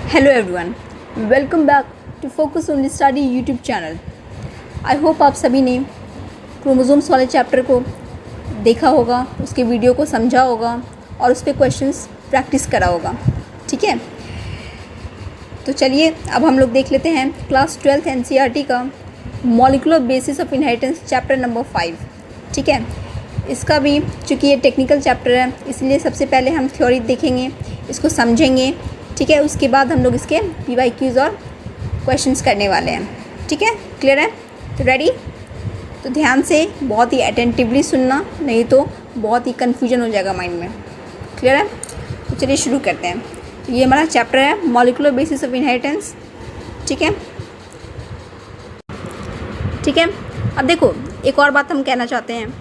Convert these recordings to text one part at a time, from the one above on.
Hello everyone, welcome back to focus only study YouTube channel. I hope आप सभी ने chromosomes वाले chapter को देखा होगा, उसके वीडियो को समझा होगा और उस पर क्वेश्चंस प्रैक्टिस करा होगा। ठीक है, तो चलिए अब हम लोग देख लेते हैं क्लास 12th एनसीईआरटी का molecular basis of inheritance chapter number 5। ठीक है, इसका भी चूँकि ये टेक्निकल चैप्टर है इसलिए सबसे पहले हम थ्योरी देखेंगे, इसको समझेंगे। ठीक है, उसके बाद हम लोग इसके PYQs और क्वेश्चंस करने वाले हैं। ठीक है, क्लियर है? तो रेडी? तो ध्यान से बहुत ही अटेंटिवली सुनना, नहीं तो बहुत ही कन्फ्यूजन हो जाएगा माइंड में। क्लियर है? तो चलिए शुरू करते हैं। तो ये हमारा चैप्टर है मॉलिक्यूलर बेसिस ऑफ इनहेरिटेंस। ठीक है, ठीक है। अब देखो, एक और बात हम कहना चाहते हैं।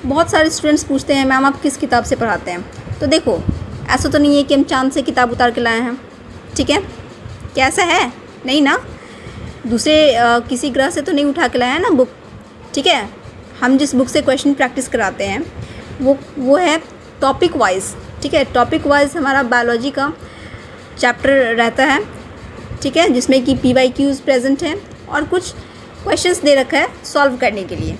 बहुत सारे स्टूडेंट्स पूछते हैं मैम आप किस किताब से पढ़ाते हैं। तो देखो, ऐसा तो नहीं है कि हम चांद से किताब उतार के लाए हैं। ठीक है, क्या ऐसा है? नहीं ना, दूसरे किसी ग्रह से तो नहीं उठा के लाए हैं ना बुक। ठीक है, हम जिस बुक से क्वेश्चन प्रैक्टिस कराते हैं वो है टॉपिक वाइज। ठीक है, टॉपिक वाइज हमारा बायोलॉजी का चैप्टर रहता है। ठीक है, जिसमें कि PYQs प्रेजेंट हैं और कुछ क्वेश्चंस दे रखा है सॉल्व करने के लिए।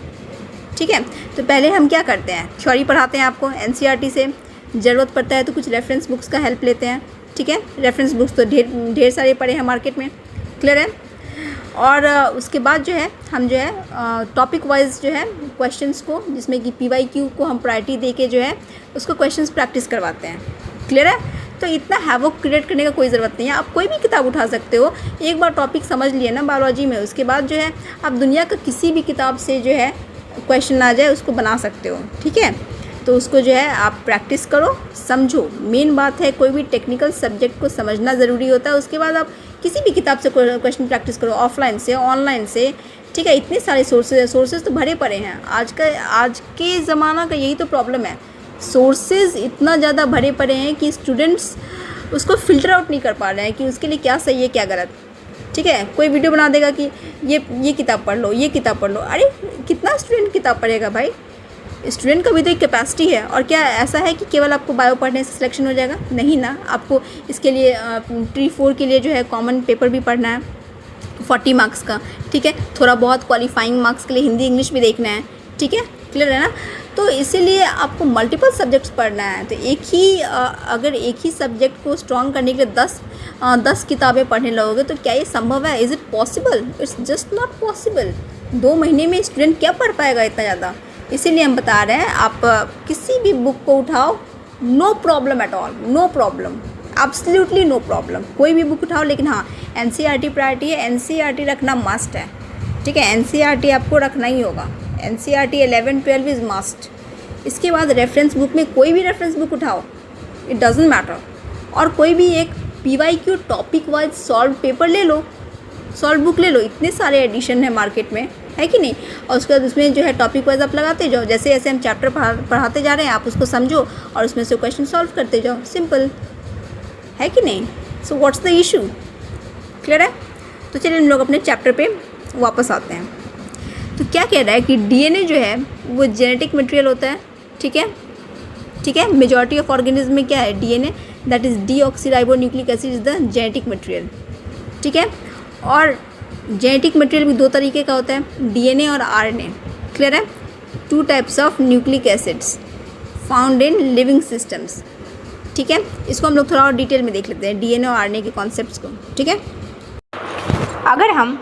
ठीक है, तो पहले हम क्या करते हैं, थ्योरी पढ़ाते हैं आपको NCERT से। ज़रूरत पड़ता है तो कुछ रेफरेंस बुक्स का हेल्प लेते हैं। ठीक है, रेफरेंस बुक्स तो ढेर सारे पड़े हैं मार्केट में। क्लियर है? और उसके बाद जो है हम जो है टॉपिक वाइज जो है क्वेश्चंस को, जिसमें कि PYQ को हम प्रायोरिटी दे के जो है उसको क्वेश्चंस प्रैक्टिस करवाते हैं। क्लियर है? तो इतना हैवॉक क्रिएट करने का कोई ज़रूरत नहीं है। आप कोई भी किताब उठा सकते हो, एक बार टॉपिक समझ लिए ना बायोलॉजी में, उसके बाद जो है आप दुनिया का किसी भी किताब से जो है क्वेश्चन आ जाए उसको बना सकते हो। ठीक है, तो उसको जो है आप प्रैक्टिस करो, समझो। मेन बात है कोई भी टेक्निकल सब्जेक्ट को समझना ज़रूरी होता है। उसके बाद आप किसी भी किताब से क्वेश्चन प्रैक्टिस करो, ऑफलाइन से, ऑनलाइन से। ठीक है, इतने सारे सोर्सेज तो भरे पड़े हैं। आज के ज़माना का यही तो प्रॉब्लम है, सोर्सेज इतना ज़्यादा भरे पड़े हैं कि स्टूडेंट्स उसको फ़िल्टर आउट नहीं कर पा रहे हैं कि उसके लिए क्या सही है क्या गलत। ठीक है, कोई वीडियो बना देगा कि ये किताब पढ़ लो, ये किताब पढ़ लो। अरे कितना स्टूडेंट किताब पढ़ेगा भाई? स्टूडेंट का भी तो एक कैपेसिटी है। और क्या ऐसा है कि केवल आपको बायो पढ़ने से सिलेक्शन हो जाएगा? नहीं ना, आपको इसके लिए ट्री 4 के लिए जो है कॉमन पेपर भी पढ़ना है 40 मार्क्स का। ठीक है, थोड़ा बहुत क्वालिफाइंग मार्क्स के लिए हिंदी इंग्लिश भी देखना है। ठीक है, क्लियर है ना? तो इसीलिए आपको मल्टीपल सब्जेक्ट्स पढ़ना है। तो अगर एक ही सब्जेक्ट को स्ट्रॉन्ग करने के लिए 10 किताबें पढ़ने लगोगे तो क्या ये संभव है? Is it possible? It's just not possible. 2 महीने में स्टूडेंट क्या पढ़ पाएगा इतना ज़्यादा? इसीलिए हम बता रहे हैं आप किसी भी बुक को उठाओ, no problem at all, no problem, absolutely no problem. कोई भी बुक उठाओ, लेकिन हाँ NCERT प्रायोरिटी है, NCERT रखना मस्ट है। ठीक है, NCERT आपको रखना ही होगा। NCERT 11-12 is must. इसके बाद रेफरेंस बुक में कोई भी रेफरेंस बुक उठाओ, इट डजेंट मैटर। और कोई भी एक PYQ topic wise solve paper ले लो, सॉल्व बुक ले लो। इतने सारे एडिशन है मार्केट में, है कि नहीं? और उसके बाद उसमें जो है टॉपिक वाइज आप लगाते जाओ। जैसे जैसे हम चैप्टर पढ़ाते जा रहे हैं आप उसको समझो और उसमें से क्वेश्चन सॉल्व करते जाओ। सिंपल है कि नहीं? So what's the issue? Clear है? तो चलिए हम लोग अपने चैप्टर पे वापस आते हैं। तो क्या कह रहा है कि DNA जो है वो जेनेटिक मटेरियल होता है। ठीक है, ठीक है। मेजॉरिटी ऑफ ऑर्गेनिज्म में क्या है? DNA, that is deoxyribonucleic acid is the genetic material. ठीक है, और जेनेटिक मटेरियल भी 2 तरीके का होता है, DNA और RNA। क्लियर है? 2 types of nucleic acids found in living systems. ठीक है, इसको हम लोग थोड़ा और डिटेल में देख लेते हैं, DNA और RNA के कॉन्सेप्ट्स को। ठीक है, अगर हम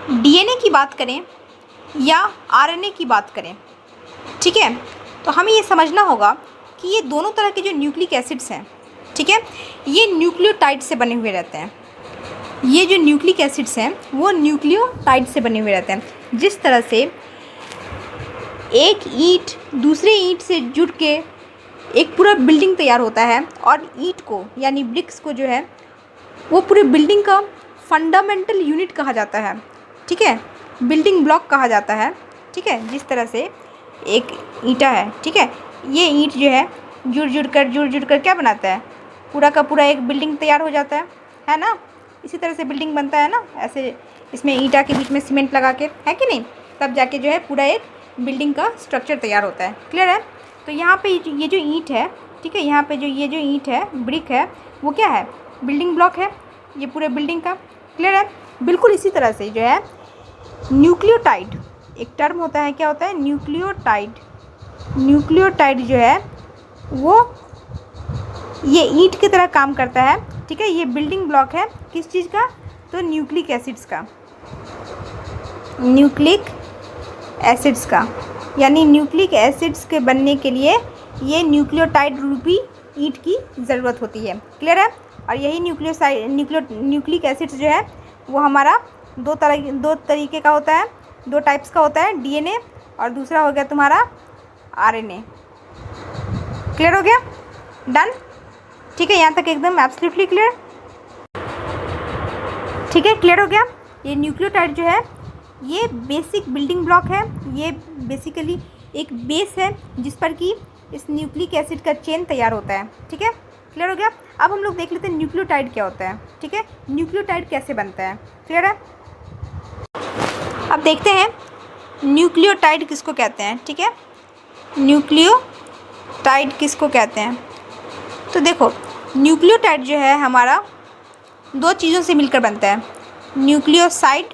DNA की बात करें या RNA की बात करें, ठीक है, तो हमें ये समझना होगा कि ये दोनों तरह के जो न्यूक्लिक एसिड्स हैं, ठीक है, ये न्यूक्लियोटाइड से बने हुए रहते हैं। ये जो न्यूक्लिक एसिड्स हैं वो न्यूक्लियोटाइड से बने हुए रहते हैं। जिस तरह से एक ईंट दूसरे ईंट से जुड़ के एक पूरा बिल्डिंग तैयार होता है, और ईंट को यानी ब्रिक्स को जो है वो पूरे बिल्डिंग का फंडामेंटल यूनिट कहा जाता है। ठीक है, बिल्डिंग ब्लॉक कहा जाता है। ठीक है, जिस तरह से एक ईंटा है, ठीक है, ये ईंट जो है जुड़ जुड़ कर क्या बनाता है? पूरा का पूरा एक बिल्डिंग तैयार हो जाता है ना? इसी तरह से बिल्डिंग बनता है ना, ऐसे इसमें ईंटा के बीच में सीमेंट लगा के, है कि नहीं? तब जाके जो है पूरा एक बिल्डिंग का स्ट्रक्चर तैयार होता है। क्लियर है? तो यहाँ पे ये जो ईंट है, ठीक है, यहाँ पे जो ये जो ईंट है, ब्रिक है, वो क्या है? बिल्डिंग ब्लॉक है। ये पूरे बिल्डिंग का। क्लियर है? बिल्कुल इसी तरह से जो है न्यूक्लियोटाइड, एक टर्म होता है, क्या होता है? न्यूक्लियोटाइड। न्यूक्लियोटाइड जो है वो ये ईंट की तरह काम करता है। ठीक है, ये बिल्डिंग ब्लॉक है किस चीज़ का? तो न्यूक्लिक एसिड्स का, न्यूक्लिक एसिड्स का। यानी न्यूक्लिक एसिड्स के बनने के लिए ये न्यूक्लियोटाइड रूपी ईंट की ज़रूरत होती है। क्लियर है? और यही न्यूक्लिक एसिड्स जो है वो हमारा दो तरीके का होता है, दो टाइप्स का होता है, डीएनए और दूसरा हो गया तुम्हारा आरएनए। क्लियर हो गया? डन? ठीक है, यहाँ तक एकदम एब्सोल्युटली क्लियर? ठीक है, क्लियर हो गया? ये न्यूक्लियोटाइड जो है ये बेसिक बिल्डिंग ब्लॉक है, ये बेसिकली एक बेस है जिस पर कि इस न्यूक्लिक एसिड का चेन तैयार होता है। ठीक है, क्लियर हो गया? अब हम लोग देख लेते हैं न्यूक्लियोटाइड क्या होता है। ठीक है, न्यूक्लियोटाइड कैसे बनता है। क्लियर है? अब देखते हैं न्यूक्लियोटाइड किसको कहते हैं। ठीक है, न्यूक्लियोटाइड किसको कहते हैं? तो देखो, न्यूक्लियोटाइड जो है हमारा दो चीज़ों से मिलकर बनता है, न्यूक्लियोसाइड,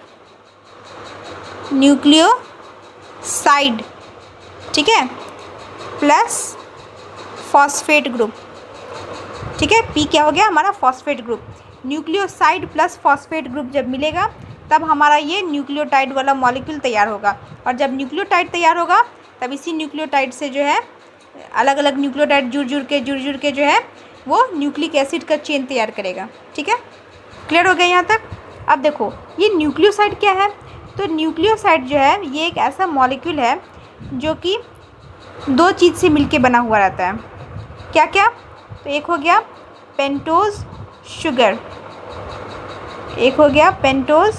न्यूक्लियोसाइड, ठीक है, प्लस फॉस्फेट ग्रुप। ठीक है, पी क्या हो गया? हमारा phosphate group. Nucleoside plus phosphate group जब मिलेगा तब हमारा ये न्यूक्लियोटाइड वाला मॉलिक्यूल तैयार होगा। और जब न्यूक्लियोटाइड तैयार होगा तब इसी न्यूक्लियोटाइड से जो है अलग अलग न्यूक्लियोटाइड जुड़ जुड़ के जो है वो न्यूक्लिक एसिड का चेन तैयार करेगा। ठीक है, क्लियर हो गया यहाँ तक? अब देखो ये न्यूक्लियोसाइड क्या है? तो न्यूक्लियोसाइड जो है ये एक ऐसा मॉलिक्यूल है जो कि दो चीज़ से मिलके बना हुआ रहता है। क्या क्या? तो एक हो गया पेंटोज शुगर, एक हो गया पेंटोज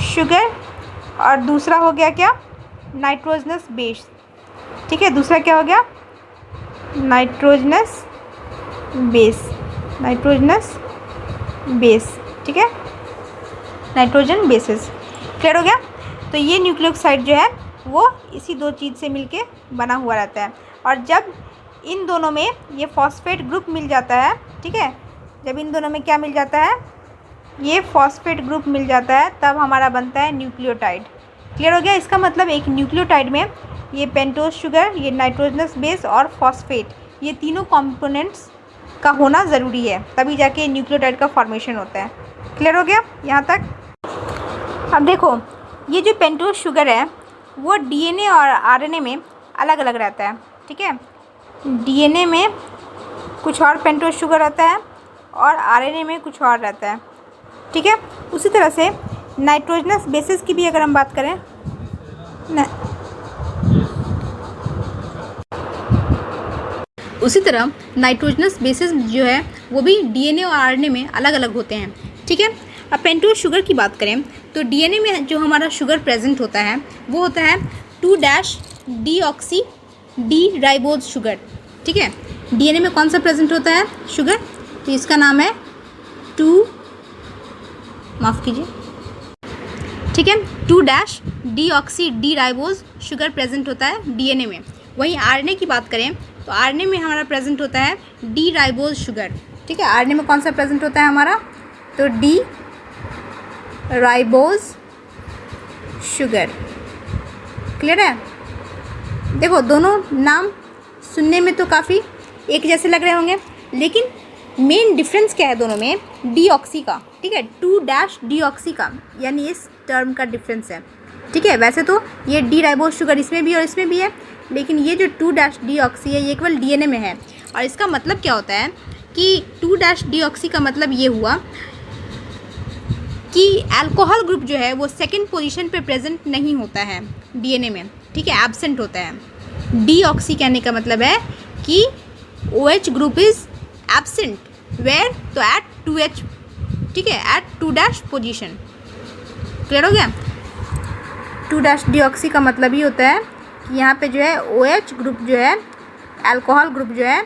शुगर और दूसरा हो गया क्या? Nitrogenous base. ठीक है, दूसरा क्या हो गया? Nitrogenous base, nitrogenous base. ठीक है, नाइट्रोजन बेसिस। क्लियर हो गया? तो ये न्यूक्लियोसाइड जो है वो इसी दो चीज़ से मिलके बना हुआ रहता है। और जब इन दोनों में ये फॉस्फेट ग्रुप मिल जाता है, ठीक है, जब इन दोनों में क्या मिल जाता है? ये फॉस्फेट ग्रुप मिल जाता है, तब हमारा बनता है न्यूक्लियोटाइड। क्लियर हो गया? इसका मतलब एक न्यूक्लियोटाइड में ये पेंटोज शुगर, ये नाइट्रोजनस बेस और फॉस्फेट, ये तीनों कंपोनेंट्स का होना ज़रूरी है, तभी जाके न्यूक्लियोटाइड का फॉर्मेशन होता है। क्लियर हो गया यहाँ तक? अब देखो ये जो पेंटोज शुगर है वो डीएनए और आरएनए में अलग अलग रहता है। ठीक है, डीएनए में कुछ और पेंटोज शुगर रहता है और आरएनए में कुछ और रहता है। ठीक है, उसी तरह से नाइट्रोजनस बेसिस की भी अगर हम बात करें उसी तरह नाइट्रोजनस बेसिस जो है वो भी डीएनए और आरएनए में अलग अलग होते हैं। ठीक है, अब पेंटोज शुगर की बात करें तो डीएनए में जो हमारा शुगर प्रेजेंट होता है वो होता है 2-डीऑक्सी डी राइबोज शुगर। ठीक है, डीएनए में कौन सा प्रेजेंट होता है? शुगर। तो इसका नाम है माफ़ कीजिए, ठीक है, 2-डीऑक्सी डी राइबोज शुगर प्रेजेंट होता है डीएनए में। वहीं आरएनए की बात करें तो आरएनए में हमारा प्रेजेंट होता है डी राइबोज शुगर। ठीक है, आरएनए में कौन सा प्रेजेंट होता है हमारा? तो डी राइबोज शुगर। क्लियर है? देखो दोनों नाम सुनने में तो काफ़ी एक जैसे लग रहे होंगे, लेकिन मेन डिफरेंस क्या है दोनों में? डीऑक्सी का। ठीक है, 2-डीऑक्सी का, यानी इस टर्म का डिफरेंस है। ठीक है, वैसे तो ये डी राइबोज शुगर इसमें भी और इसमें भी है, लेकिन ये जो 2-डीऑक्सी है ये केवल डीएनए में है। और इसका मतलब क्या होता है कि 2-डीऑक्सी का मतलब ये हुआ कि अल्कोहल ग्रुप जो है वो सेकंड पोजीशन पे प्रेजेंट नहीं होता है डीएनए में। ठीक है, एब्सेंट होता है। डीऑक्सी कहने का मतलब है कि OH group is absent where? तो एट 2H। ठीक है, एट 2- पोजीशन। क्लियर हो गया? 2-डीऑक्सी का मतलब ही होता है कि यहाँ पे जो है OH ग्रुप जो है, अल्कोहल ग्रुप जो है,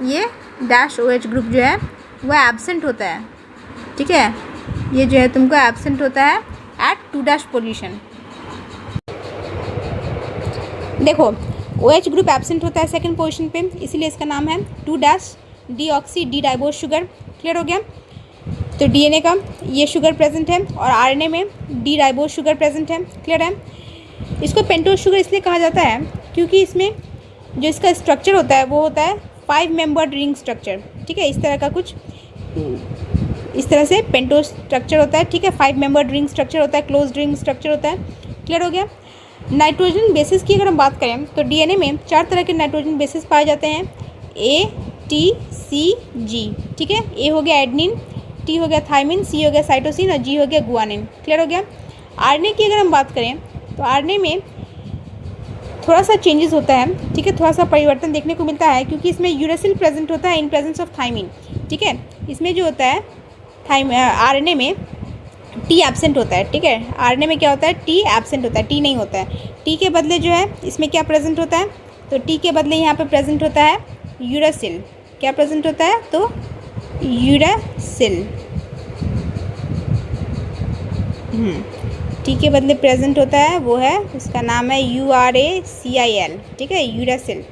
ये -OH ग्रुप जो है वो एब्सेंट होता है। ठीक है, ये जो है तुमको एब्सेंट होता है एट 2- पोजीशन। देखो OH ग्रुप एब्सेंट होता है सेकंड पोजीशन पे, इसीलिए इसका नाम है 2-डीऑक्सी डी राइबोज शुगर। क्लियर हो गया? तो डीएनए का ये शुगर प्रेजेंट है और आरएनए में डी राइबोज शुगर प्रेजेंट है। क्लियर है। इसको पेंटोज शुगर इसलिए कहा जाता है क्योंकि इसमें जो इसका स्ट्रक्चर होता है वो होता है 5 मेंबर्ड रिंग स्ट्रक्चर। ठीक है, इस तरह का कुछ इस तरह से पेंटोज स्ट्रक्चर होता है। ठीक है, 5 मेंबर्ड रिंग स्ट्रक्चर होता है, क्लोज्ड रिंग स्ट्रक्चर होता है। क्लियर हो गया। नाइट्रोजन बेसिस की अगर हम बात करें तो डीएनए में 4 तरह के नाइट्रोजन बेसिस पाए जाते हैं, ए, टी, सी, जी। ठीक है, ए हो गया एडनिन, टी हो गया थाइमिन, सी हो गया साइटोसिन और जी हो गया गुआनिन। क्लियर हो गया। आरएनए की अगर हम बात करें तो आरएनए में थोड़ा सा चेंजेस होता है। ठीक है, थोड़ा सा परिवर्तन देखने को मिलता है क्योंकि इसमें यूरेसिल प्रेजेंट होता है इन प्रेजेंस ऑफ थाइमिन। ठीक है, इसमें जो होता है आरएनए में टी एब्सेंट होता है। ठीक है, आरएनए में क्या होता है, टी एब्सेंट होता है, टी नहीं होता है। टी के बदले जो है इसमें क्या प्रेजेंट होता है, तो टी के बदले यहाँ पे प्रेजेंट होता है यूरेसिल। क्या प्रेजेंट होता है, तो यूरेसिल। टी के बदले प्रेजेंट होता है वो है, उसका नाम है URACIL। ठीक है, यूरेसिल,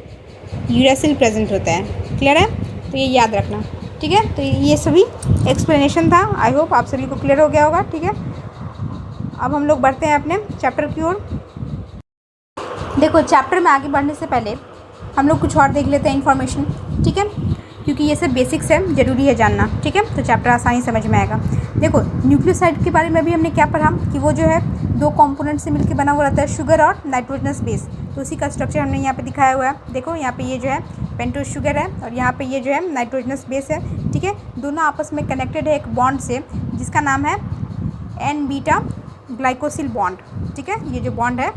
यूरेसिल प्रेजेंट होता है। क्लियर है, तो ये याद रखना। ठीक है, तो ये सभी एक्सप्लेनेशन था। आई होप आप सभी को क्लियर हो गया होगा। ठीक है, अब हम लोग बढ़ते हैं अपने चैप्टर की ओर। देखो, चैप्टर में आगे बढ़ने से पहले हम लोग कुछ और देख लेते हैं इन्फॉर्मेशन। ठीक है, क्योंकि ये सब बेसिक्स है, ज़रूरी है जानना। ठीक है, तो चैप्टर आसानी समझ में आएगा। देखो, न्यूक्लियोसाइड के बारे में भी हमने क्या पढ़ा कि वो जो है 2 कंपोनेंट से मिलकर बना हुआ रहता है, शुगर और नाइट्रोजनस बेस। तो उसी का स्ट्रक्चर हमने यहाँ पे दिखाया हुआ है। देखो, यहाँ पे ये जो है पेंटोज शुगर है और यहाँ पे ये जो है नाइट्रोजनस बेस है। ठीक है, दोनों आपस में कनेक्टेड है एक बॉन्ड से जिसका नाम है एन बीटा ग्लाइकोसिल बॉन्ड। ठीक है, ये जो बॉन्ड है,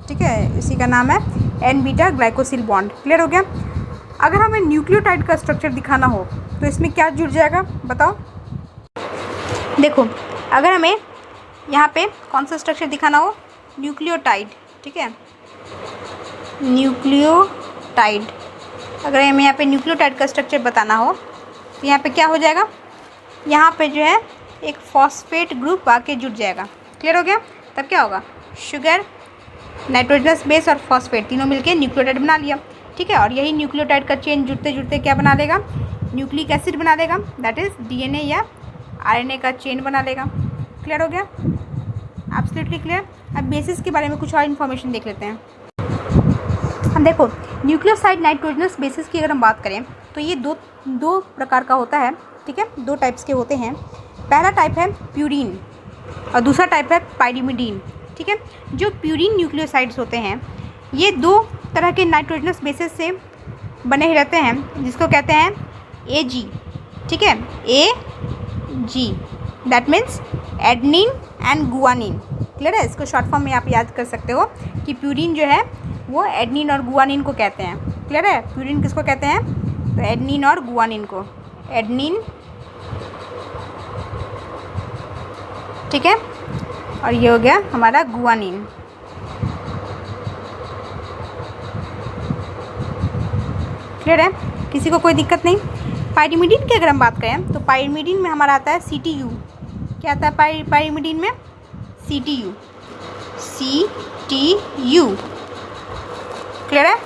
ठीक है, इसी का नाम है N beta glycosyl bond. Clear हो गया। अगर हमें न्यूक्लियोटाइड का स्ट्रक्चर दिखाना हो तो इसमें क्या जुड़ जाएगा, बताओ। देखो, अगर हमें यहाँ पे कौन सा स्ट्रक्चर दिखाना हो, न्यूक्लियोटाइड। ठीक है, न्यूक्लियोटाइड, अगर हमें यहाँ पे न्यूक्लियोटाइड का स्ट्रक्चर बताना हो तो यहाँ पे क्या हो जाएगा, यहाँ पे जो है एक फॉस्फेट ग्रुप आके जुड़ जाएगा। क्लियर हो गया। तब क्या होगा, शुगर, नाइट्रोजनस बेस और फॉस्फेट तीनों मिलके न्यूक्लियोटाइड बना लिया। ठीक है, और यही न्यूक्लियोटाइड का चेन जुड़ते जुड़ते क्या बना लेगा, न्यूक्लिक एसिड बना लेगा, दैट इज़ डीएनए या आरएनए का चेन बना लेगा। क्लियर हो गया, एब्सोल्युटली क्लियर। अब बेसिस के बारे में कुछ और इन्फॉर्मेशन देख लेते हैं। हम देखो, न्यूक्लियोसाइड नाइट्रोजनस बेसिस की अगर हम बात करें तो ये दो प्रकार का होता है। ठीक है, 2 टाइप्स के होते हैं। पहला टाइप है प्यूरीन और दूसरा टाइप है पाइरिमिडीन। ठीक है, जो प्यूरीन न्यूक्लियोसाइड्स होते हैं ये 2 तरह के नाइट्रोजनस बेसिस से बने ही रहते हैं जिसको कहते हैं AG। ठीक है, AG that means adenine and guanine. Clear है, इसको शॉर्ट फॉर्म में आप याद कर सकते हो कि प्यूरीन जो है वो एडनिन और गुआनिन को कहते हैं। क्लियर है, प्यूरीन किसको कहते हैं, तो एडनिन और गुआनिन को, एडनिन। ठीक है, और ये हो गया हमारा गुआनिन। क्लियर है, किसी को कोई दिक्कत नहीं। पाइरिमिडीन की अगर हम बात करें तो पाइरिमिडीन में हमारा आता है CTU। क्या आता है पाइरिमिडीन में, CTU, CTU। क्लियर है।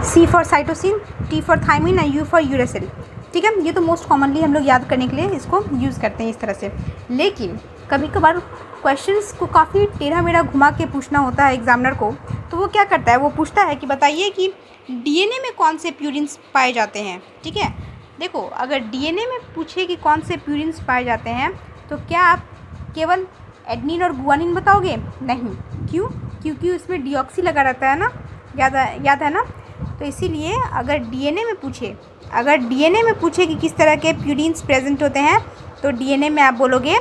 C for cytosine, T for thymine और U फॉर यूरेसिल। ठीक है, ये तो मोस्ट कॉमनली हम लोग याद करने के लिए इसको यूज़ करते हैं इस तरह से। लेकिन कभी कभार क्वेश्चंस को काफ़ी टेढ़ा मेढ़ा घुमा के पूछना होता है एग्जामिनर को, तो वो क्या करता है, वो पूछता है कि बताइए कि डीएनए में कौन से प्यूरिन्स पाए जाते हैं। ठीक है, देखो, अगर डीएनए में पूछे कि कौन से प्यूरिन्स पाए जाते हैं तो क्या आप केवल एडनिन और गुआनिन बताओगे, नहीं। क्यों, क्योंकि उसमें डीऑक्सी लगा रहता है ना, याद है ना। तो इसीलिए अगर डीएनए में पूछे कि किस तरह के प्यूरिन्स प्रेजेंट होते हैं तो डीएनए में आप बोलोगे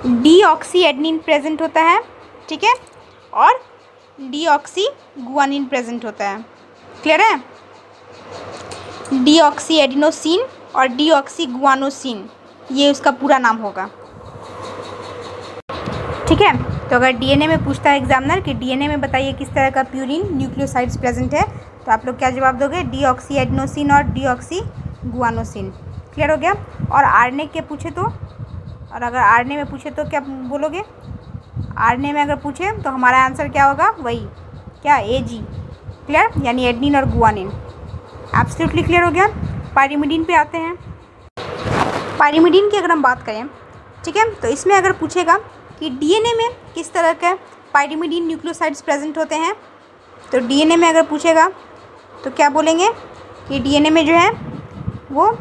डीऑक्सी एडनिन प्रेजेंट होता है। ठीक है, और डीऑक्सी गुआनिन प्रेजेंट होता है। क्लियर है, डीऑक्सी एडिनोसिन और डीऑक्सी गुआनोसिन, ये उसका पूरा नाम होगा। ठीक है, तो अगर डीएनए में पूछता है एग्जामिनर कि डीएनए में बताइए किस तरह का प्यूरिन न्यूक्लियोसाइड्स प्रेजेंट है, तो आप लोग क्या जवाब दोगे, डीऑक्सी एडिनोसिन और डीऑक्सी गुआनोसिन। क्लियर हो गया। और आरएनए के पूछे तो, और अगर आरएनए में पूछे तो क्या बोलोगे, आरएनए में अगर पूछे तो हमारा आंसर क्या होगा, वही क्या, AG। क्लियर, यानी एडनिन और गुआनिन। एब्सोल्युटली क्लियर हो गया। पायरिमिडीन पे आते हैं। पायरिमिडीन की अगर हम बात करें, ठीक है, तो इसमें अगर पूछेगा कि डीएनए में किस तरह के पायरिमिडीन न्यूक्लियोसाइड्स प्रेजेंट होते हैं, तो डीएनए में अगर पूछेगा तो क्या बोलेंगे कि डीएनए में जो है वो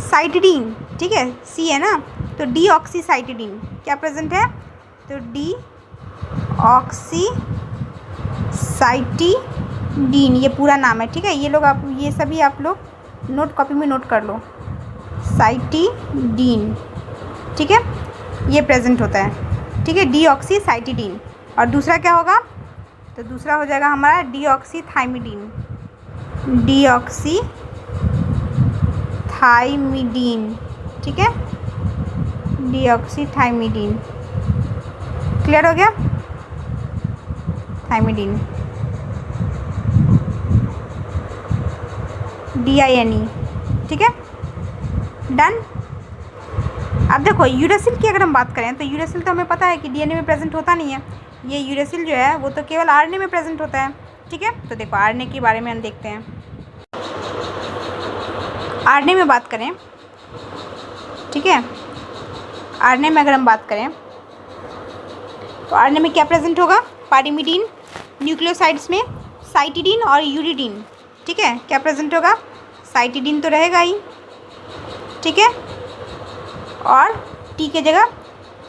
साइटिडीन, ठीक है, सी है ना, तो डीऑक्सीसाइटिडीन क्या प्रेजेंट है, तो डीऑक्सीसाइटिडीन ये पूरा नाम है, ठीक है। ये लोग आप ये सभी आप लोग नोट कॉपी में नोट कर लो, साइटिडीन, ठीक है, ये प्रेजेंट होता है, ठीक है, डीऑक्सीसाइटिडीन। और दूसरा क्या होगा, तो दूसरा हो जाएगा हमारा डीऑक्सीथाइमिडीन, डीऑक्सीथाइमिडीन, ठीक है, डीऑक्सीथाइमिडीन। क्लियर हो गया, थाइमिडीन, DINE, ठीक है, डन। अब देखो यूरेसिल की अगर हम बात करें तो यूरेसिल तो हमें पता है कि डीएनए में प्रेजेंट होता नहीं है, ये यूरेसिल जो है वो तो केवल आरएनए में प्रेजेंट होता है, ठीक है। तो देखो आरएनए के बारे में हम देखते हैं। आरएनए में बात करें, ठीक है, आरएनए में अगर हम बात करें तो आरएनए में क्या प्रेजेंट होगा, पायरिमिडीन न्यूक्लियोसाइड्स में साइटिडीन और यूरिडीन, ठीक है, क्या प्रेजेंट होगा, साइटिडीन तो रहेगा ही, ठीक है, और टी के जगह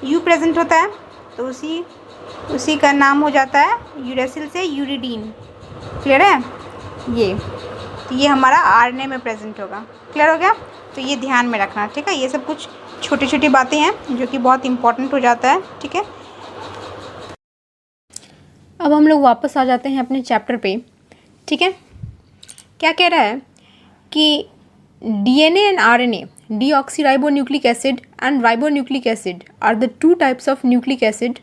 यू प्रेजेंट होता है, तो उसी का नाम हो जाता है यूरेसिल से यूरिडीन। क्लियर है, तो ये हमारा आरएनए में प्रेजेंट होगा। क्लियर हो गया, तो ये ध्यान में रखना, ठीक है। ये सब कुछ छोटी छोटी बातें हैं जो कि बहुत इंपॉर्टेंट हो जाता है, ठीक है। अब हम लोग वापस आ जाते हैं अपने चैप्टर पे, ठीक है। क्या कह रहा है कि DNA and RNA, deoxyribonucleic acid and ribonucleic acid are the two types of nucleic acid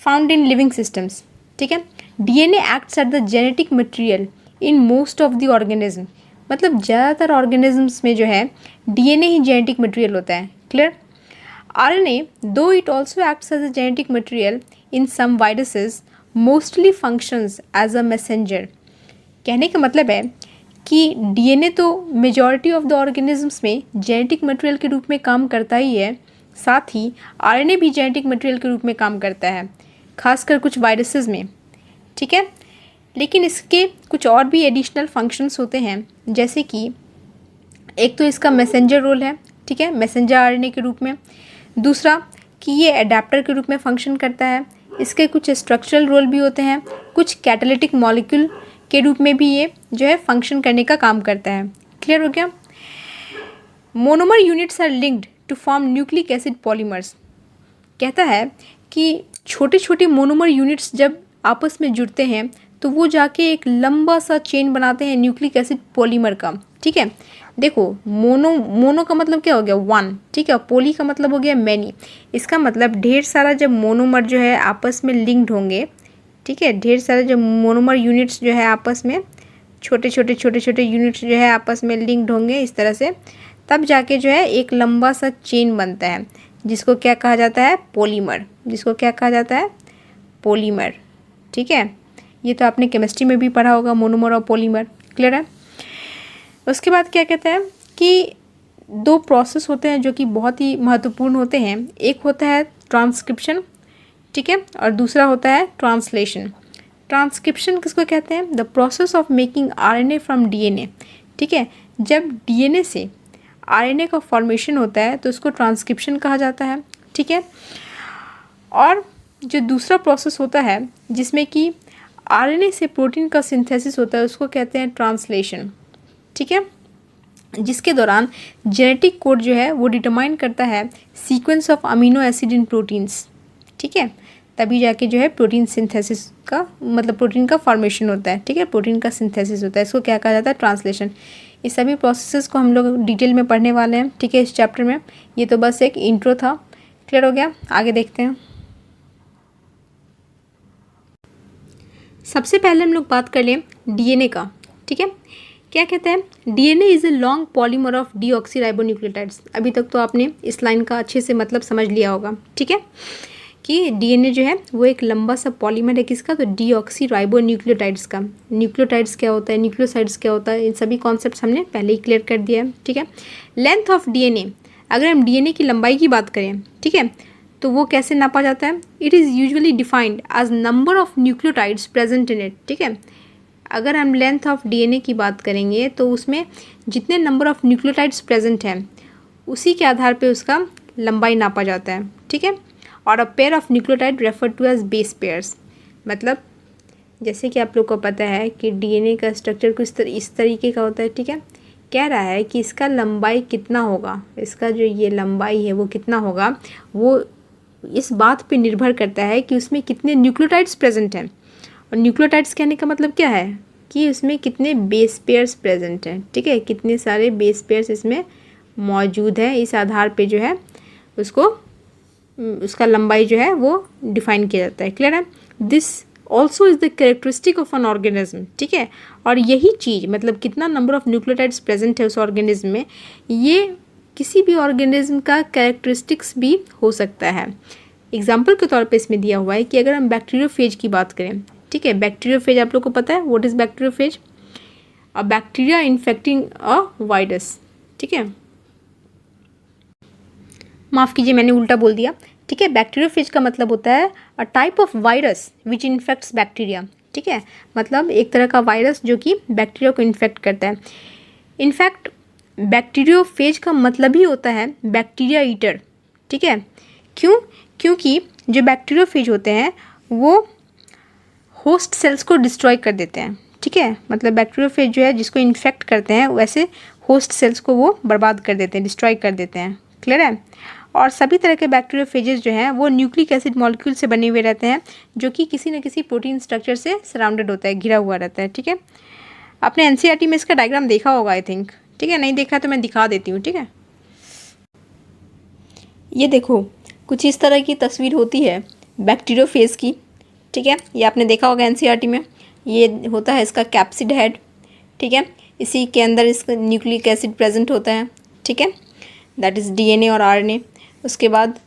found in living systems, ठीक है। DNA acts as the genetic material in most of the organism, मतलब ज़्यादातर organisms में जो है DNA ही genetic material होता है। Clear. RNA, though it also acts as a genetic material in some viruses, mostly functions as a messenger। कहने का मतलब है कि डीएनए तो मेजॉरिटी ऑफ द ऑर्गेनिजम्स में जेनेटिक मटेरियल के रूप में काम करता ही है, साथ ही आरएनए भी जेनेटिक मटेरियल के रूप में काम करता है, खासकर कुछ वायरसेस में, ठीक है। लेकिन इसके कुछ और भी एडिशनल फंक्शंस होते हैं, जैसे कि एक तो इसका मैसेंजर रोल है, ठीक है, मैसेंजर आरएनए के रूप में। दूसरा कि ये एडाप्टर के रूप में फंक्शन करता है। इसके कुछ स्ट्रक्चरल रोल भी होते हैं, कुछ कैटालिटिक मॉलिक्यूल के रूप में भी ये जो है फंक्शन करने का काम करता है। क्लियर हो गया। Monomer units are linked to form nucleic acid polymers. कहता है कि छोटे छोटे मोनोमर यूनिट्स जब आपस में जुड़ते हैं तो वो जाके एक लंबा सा चेन बनाते हैं न्यूक्लिक एसिड पॉलीमर का, ठीक है। देखो मोनो का मतलब क्या हो गया, वन, ठीक है, पोली का मतलब हो गया मैनी। इसका मतलब ढेर सारा जब मोनोमर जो है आपस में लिंक्ड होंगे, ठीक है, ढेर सारे जो मोनोमर यूनिट्स जो है आपस में छोटे छोटे यूनिट्स जो है आपस में लिंक्ड होंगे इस तरह से, तब जाके जो है एक लंबा सा चेन बनता है, जिसको क्या कहा जाता है, पॉलीमर। जिसको क्या कहा जाता है, पॉलीमर, ठीक है। ये तो आपने केमिस्ट्री में भी पढ़ा होगा, मोनोमर और पॉलीमर। क्लियर है। उसके बाद क्या कहता है कि दो प्रोसेस होते हैं जो कि बहुत ही महत्वपूर्ण होते हैं। एक होता है ट्रांसक्रिप्शन, ठीक है, और दूसरा होता है ट्रांसलेशन। ट्रांसक्रिप्शन किसको कहते हैं, the process of making RNA from DNA, ठीक है। जब डीएनए से आरएनए का फॉर्मेशन होता है तो उसको ट्रांसक्रिप्शन कहा जाता है, ठीक है। और जो दूसरा प्रोसेस होता है जिसमें कि आरएनए से प्रोटीन का सिंथेसिस होता है उसको कहते हैं ट्रांसलेशन, ठीक है, जिसके दौरान जेनेटिक कोड जो है वो डिटरमाइन करता है sequence of amino acid in proteins, ठीक है। तभी जाके जो है प्रोटीन सिंथेसिस का मतलब प्रोटीन का फॉर्मेशन होता है, ठीक है, प्रोटीन का सिंथेसिस होता है। इसको क्या कहा जाता है, ट्रांसलेशन। इस सभी प्रोसेसेस को हम लोग डिटेल में पढ़ने वाले हैं, ठीक है, इस चैप्टर में। ये तो बस एक इंट्रो था। क्लियर हो गया, आगे देखते हैं। सबसे पहले हम लोग बात कर लें डीएनए का, ठीक है। क्या कहते हैं, DNA is a long polymer of deoxyribonucleotides. अभी तक तो आपने इस लाइन का अच्छे से मतलब समझ लिया होगा, ठीक है, कि डीएनए जो है वो एक लंबा सा पॉलीमर है किसका, तो डीऑक्सीराइबोन्यूक्लियोटाइड्स का। न्यूक्लियोटाइड्स क्या होता है, न्यूक्लियोसाइड्स क्या होता है, इन सभी कॉन्सेप्ट्स हमने पहले ही क्लियर कर दिया है, ठीक है। लेंथ ऑफ डीएनए, अगर हम डीएनए की लंबाई की बात करें, ठीक है, तो वो कैसे नापा जाता है, it is usually defined as number of nucleotides present in it, ठीक है। अगर हम लेंथ ऑफ डीएनए की बात करेंगे तो उसमें जितने नंबर ऑफ न्यूक्लियोटाइड्स प्रेजेंट हैं उसी के आधार पे उसका लंबाई नापा जाता है, ठीक है। और a pair of nucleotide refer to as base pairs, मतलब जैसे कि आप लोग को पता है कि डीएनए का स्ट्रक्चर कुछ इस तरीके का होता है, ठीक है। कह रहा है कि इसका लंबाई कितना होगा, इसका जो ये लंबाई है वो कितना होगा, वो इस बात पे निर्भर करता है कि उसमें कितने न्यूक्लियोटाइड्स प्रेजेंट हैं। और न्यूक्लियोटाइड्स कहने का मतलब क्या है कि उसमें कितने बेस पेयर्स प्रेजेंट हैं, ठीक है, कितने सारे बेस पेयर्स इसमें मौजूद हैं। इस आधार पे जो है उसको उसका लंबाई जो है वो डिफाइन किया जाता है। क्लियर है? This also is the characteristic of an organism, ठीक है। और यही चीज़ मतलब कितना नंबर ऑफ न्यूक्लियोटाइड्स प्रेजेंट है उस ऑर्गेनिज्म में, ये किसी भी ऑर्गेनिज्म का कैरेक्टरिस्टिक्स भी हो सकता है। एग्जाम्पल के तौर पे इसमें दिया हुआ है कि अगर हम बैक्टीरियोफेज की बात करें, ठीक है, बैक्टीरियोफेज आप लोग को पता है what is bacteriophage, a bacteria infecting a virus, ठीक है, माफ़ कीजिए मैंने उल्टा बोल दिया, ठीक है। बैक्टीरियोफेज का मतलब होता है a type of virus which infects bacteria, ठीक है, मतलब एक तरह का वायरस जो कि बैक्टीरिया को इन्फेक्ट करता है। इनफैक्ट बैक्टीरियोफेज का मतलब ही होता है बैक्टीरिया ईटर, ठीक है। क्यों? क्योंकि जो बैक्टीरियोफेज होते हैं वो होस्ट सेल्स को डिस्ट्रॉय कर देते हैं, ठीक है, मतलब बैक्टीरियोफेज जो है जिसको इन्फेक्ट करते हैं वैसे होस्ट सेल्स को वो बर्बाद कर देते हैं, डिस्ट्रॉय कर देते हैं। क्लियर है? और सभी तरह के बैक्टीरियोफेजेस जो हैं वो न्यूक्लिक एसिड मॉलिक्यूल से बने हुए रहते हैं जो कि किसी न किसी प्रोटीन स्ट्रक्चर से सराउंडेड होता है, घिरा हुआ रहता है, ठीक है। आपने एनसीईआरटी में इसका डायग्राम देखा होगा आई थिंक, ठीक है, नहीं देखा तो मैं दिखा देती हूँ, ठीक है। ये देखो कुछ इस तरह की तस्वीर होती है बैक्टीरियोफेज की, ठीक है, ये आपने देखा होगा एनसीईआरटी में। ये होता है इसका कैप्सिड हेड, ठीक है, इसी के अंदर इसका न्यूक्लिक एसिड प्रेजेंट होता है, ठीक है, दैट इज़ डीएनए और आरएनए। उसके बाद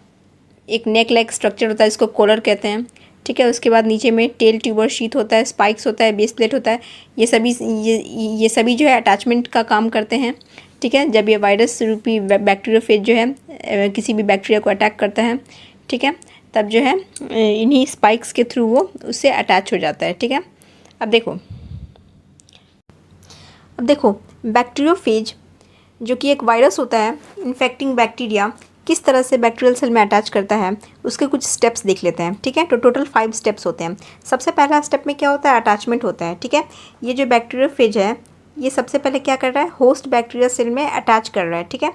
एक नेक लाइक स्ट्रक्चर होता है, इसको कॉलर कहते हैं, ठीक है। उसके बाद नीचे में टेल ट्यूबर शीथ होता है, स्पाइक्स होता है, बेस प्लेट होता है। ये सभी जो है अटैचमेंट का काम करते हैं, ठीक है। जब ये वायरस रूपी बैक्टीरियोफेज जो है किसी भी बैक्टीरिया को अटैक करता है, ठीक है, तब जो है इन्हीं स्पाइक्स के थ्रू वो उससे अटैच हो जाता है, ठीक है। अब देखो बैक्टीरियोफेज जो कि एक वायरस होता है इन्फेक्टिंग बैक्टीरिया किस तरह से बैक्टीरियल सेल में अटैच करता है उसके कुछ स्टेप्स देख लेते हैं, ठीक है। तो टोटल 5 स्टेप्स होते हैं। सबसे पहला स्टेप में क्या होता है, अटैचमेंट होता है, ठीक है। ये जो बैक्टीरियोफेज है ये सबसे पहले क्या कर रहा है, होस्ट बैक्टीरिया सेल में अटैच कर रहा है, ठीक है।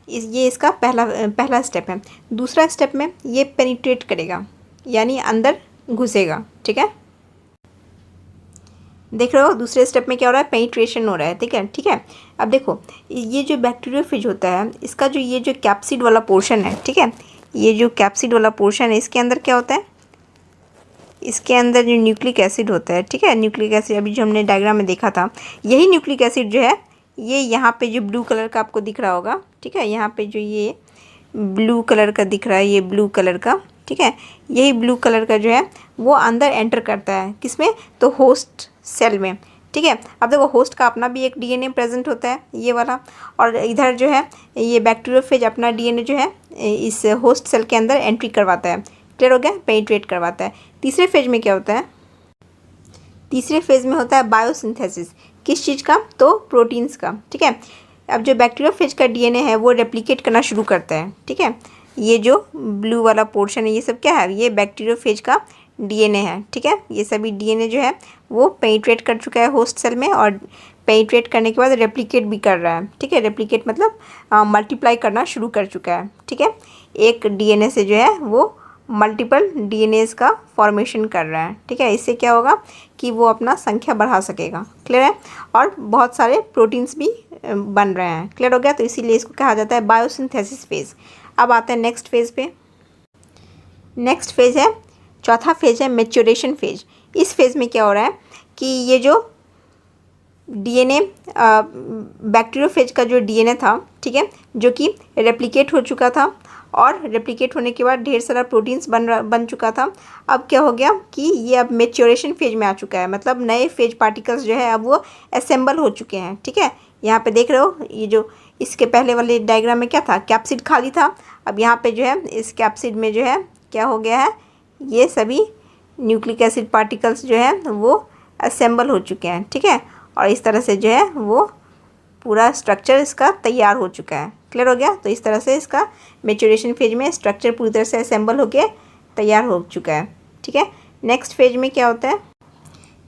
ये इसका पहला स्टेप है। दूसरा स्टेप में ये पेनिट्रेट करेगा यानी अंदर घुसेगा, ठीक है। देख रहे हो दूसरे स्टेप में क्या हो रहा है, पेनिट्रेशन हो रहा है, ठीक है। अब देखो ये जो बैक्टीरियोफेज होता है इसका जो ये जो कैप्सिड वाला पोर्शन है, ठीक है, ये जो कैप्सिड वाला पोर्शन है इसके अंदर क्या होता है, इसके अंदर जो न्यूक्लिक एसिड होता है, ठीक है, न्यूक्लिक एसिड अभी जो हमने डायग्राम में देखा था, यही न्यूक्लिक एसिड जो है ये यहाँ पे जो ब्लू कलर का आपको दिख रहा होगा, ठीक है, यहाँ पे जो ये ब्लू कलर का दिख रहा है, ये ब्लू कलर का, ठीक है, यही ब्लू कलर का जो है वो अंदर एंटर करता है किसमें, तो होस्ट सेल में, ठीक है। अब देखो होस्ट का अपना भी एक डीएनए प्रेजेंट होता है ये वाला, और इधर जो है ये बैक्टीरियोफेज अपना डीएनए जो है इस होस्ट सेल के अंदर एंट्री करवाता है। क्लियर हो गया, पेनिट्रेट करवाता है। तीसरे फेज में क्या होता है, तीसरे फेज में होता है बायोसिंथेसिस, किस चीज़ का, तो प्रोटीन्स का, ठीक है। अब जो बैक्टीरियोफेज का डीएनए है वो रेप्लिकेट करना शुरू करता है, ठीक है। ये जो ब्लू वाला पोर्शन है ये सब क्या है, ये बैक्टीरियोफेज का डीएनए है, ठीक है। ये सभी डीएनए जो है वो पेनिट्रेट कर चुका है होस्ट सेल में, और पेनिट्रेट करने के बाद रेप्लिकेट भी कर रहा है, ठीक है। रेप्लिकेट मतलब मल्टीप्लाई करना शुरू कर चुका है, ठीक है। एक डीएनए से जो है वो मल्टीपल डीएनएस का फॉर्मेशन कर रहा है, ठीक है। इससे क्या होगा कि वो अपना संख्या बढ़ा सकेगा। क्लियर है, और बहुत सारे प्रोटीन्स भी बन रहे हैं। क्लियर हो गया, तो इसीलिए इसको कहा जाता है बायोसिंथेसिस फेज। अब आते हैं नेक्स्ट फेज पे। नेक्स्ट फेज है, चौथा फेज है मैच्योरेशन फेज। इस फेज में क्या हो रहा है कि ये जो डीएनए बैक्टीरियोफेज का जो डीएनए था, ठीक है, जो कि रेप्लिकेट हो चुका था और रेप्लिकेट होने के बाद ढेर सारा प्रोटीन्स बन चुका था। अब क्या हो गया कि ये अब मैच्योरेशन फेज में आ चुका है, मतलब नए फेज पार्टिकल्स जो है अब वो असेंबल हो चुके हैं, ठीक है। यहाँ पे देख रहे हो, ये जो इसके पहले वाले डायग्राम में क्या था, कैप्सिड खाली था। अब यहाँ पे जो है इस कैप्सिड में जो है क्या हो गया है, ये सभी न्यूक्लिक एसिड पार्टिकल्स जो है वो असेंबल हो चुके हैं, ठीक है। और इस तरह से जो है वो पूरा स्ट्रक्चर इसका तैयार हो चुका है। क्लियर हो गया। तो इस तरह से इसका मैच्योरेशन फेज में स्ट्रक्चर पूरी तरह से असेंबल होके तैयार हो चुका है, ठीक है। नेक्स्ट फेज में क्या होता है,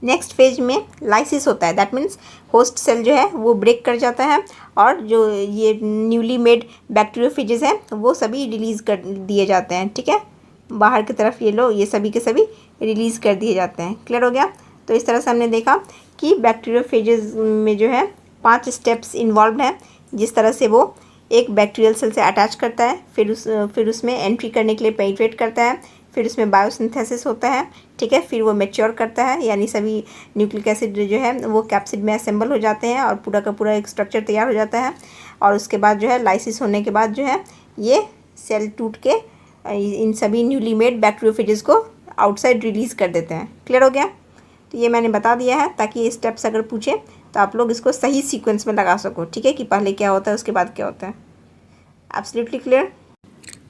नेक्स्ट फेज में लाइसिस होता है। दैट मीन्स होस्ट सेल जो है वो ब्रेक कर जाता है और जो ये न्यूली मेड बैक्टीरियोफेजेस हैं वो सभी रिलीज़ कर दिए जाते हैं, ठीक है। बाहर की तरफ ये लो, ये सभी के सभी रिलीज़ कर दिए जाते हैं। क्लियर हो गया। तो इस तरह से हमने देखा कि बैक्टीरियोफेजेस में जो है 5 स्टेप्स इन्वॉल्व हैं, जिस तरह से वो एक बैक्टीरियल सेल से अटैच करता है, फिर उसमें एंट्री करने के लिए पेनिट्रेट करता है, फिर उसमें बायोसिंथेसिस होता है, ठीक है। फिर वो मैच्योर करता है, यानी सभी न्यूक्लिक एसिड जो है वो कैप्सिड में असेंबल हो जाते हैं और पूरा का पूरा एक स्ट्रक्चर तैयार हो जाता है। और उसके बाद जो है लाइसिस होने के बाद जो है ये सेल टूट के इन सभी न्यूली मेड बैक्टीरियोफेजेस को आउटसाइड रिलीज़ कर देते हैं। क्लियर हो गया। तो ये मैंने बता दिया है ताकि ये स्टेप्स अगर पूछे तो आप लोग इसको सही सीक्वेंस में लगा सको, ठीक है, कि पहले क्या होता है उसके बाद क्या होता है। एब्सोल्युटली क्लियर,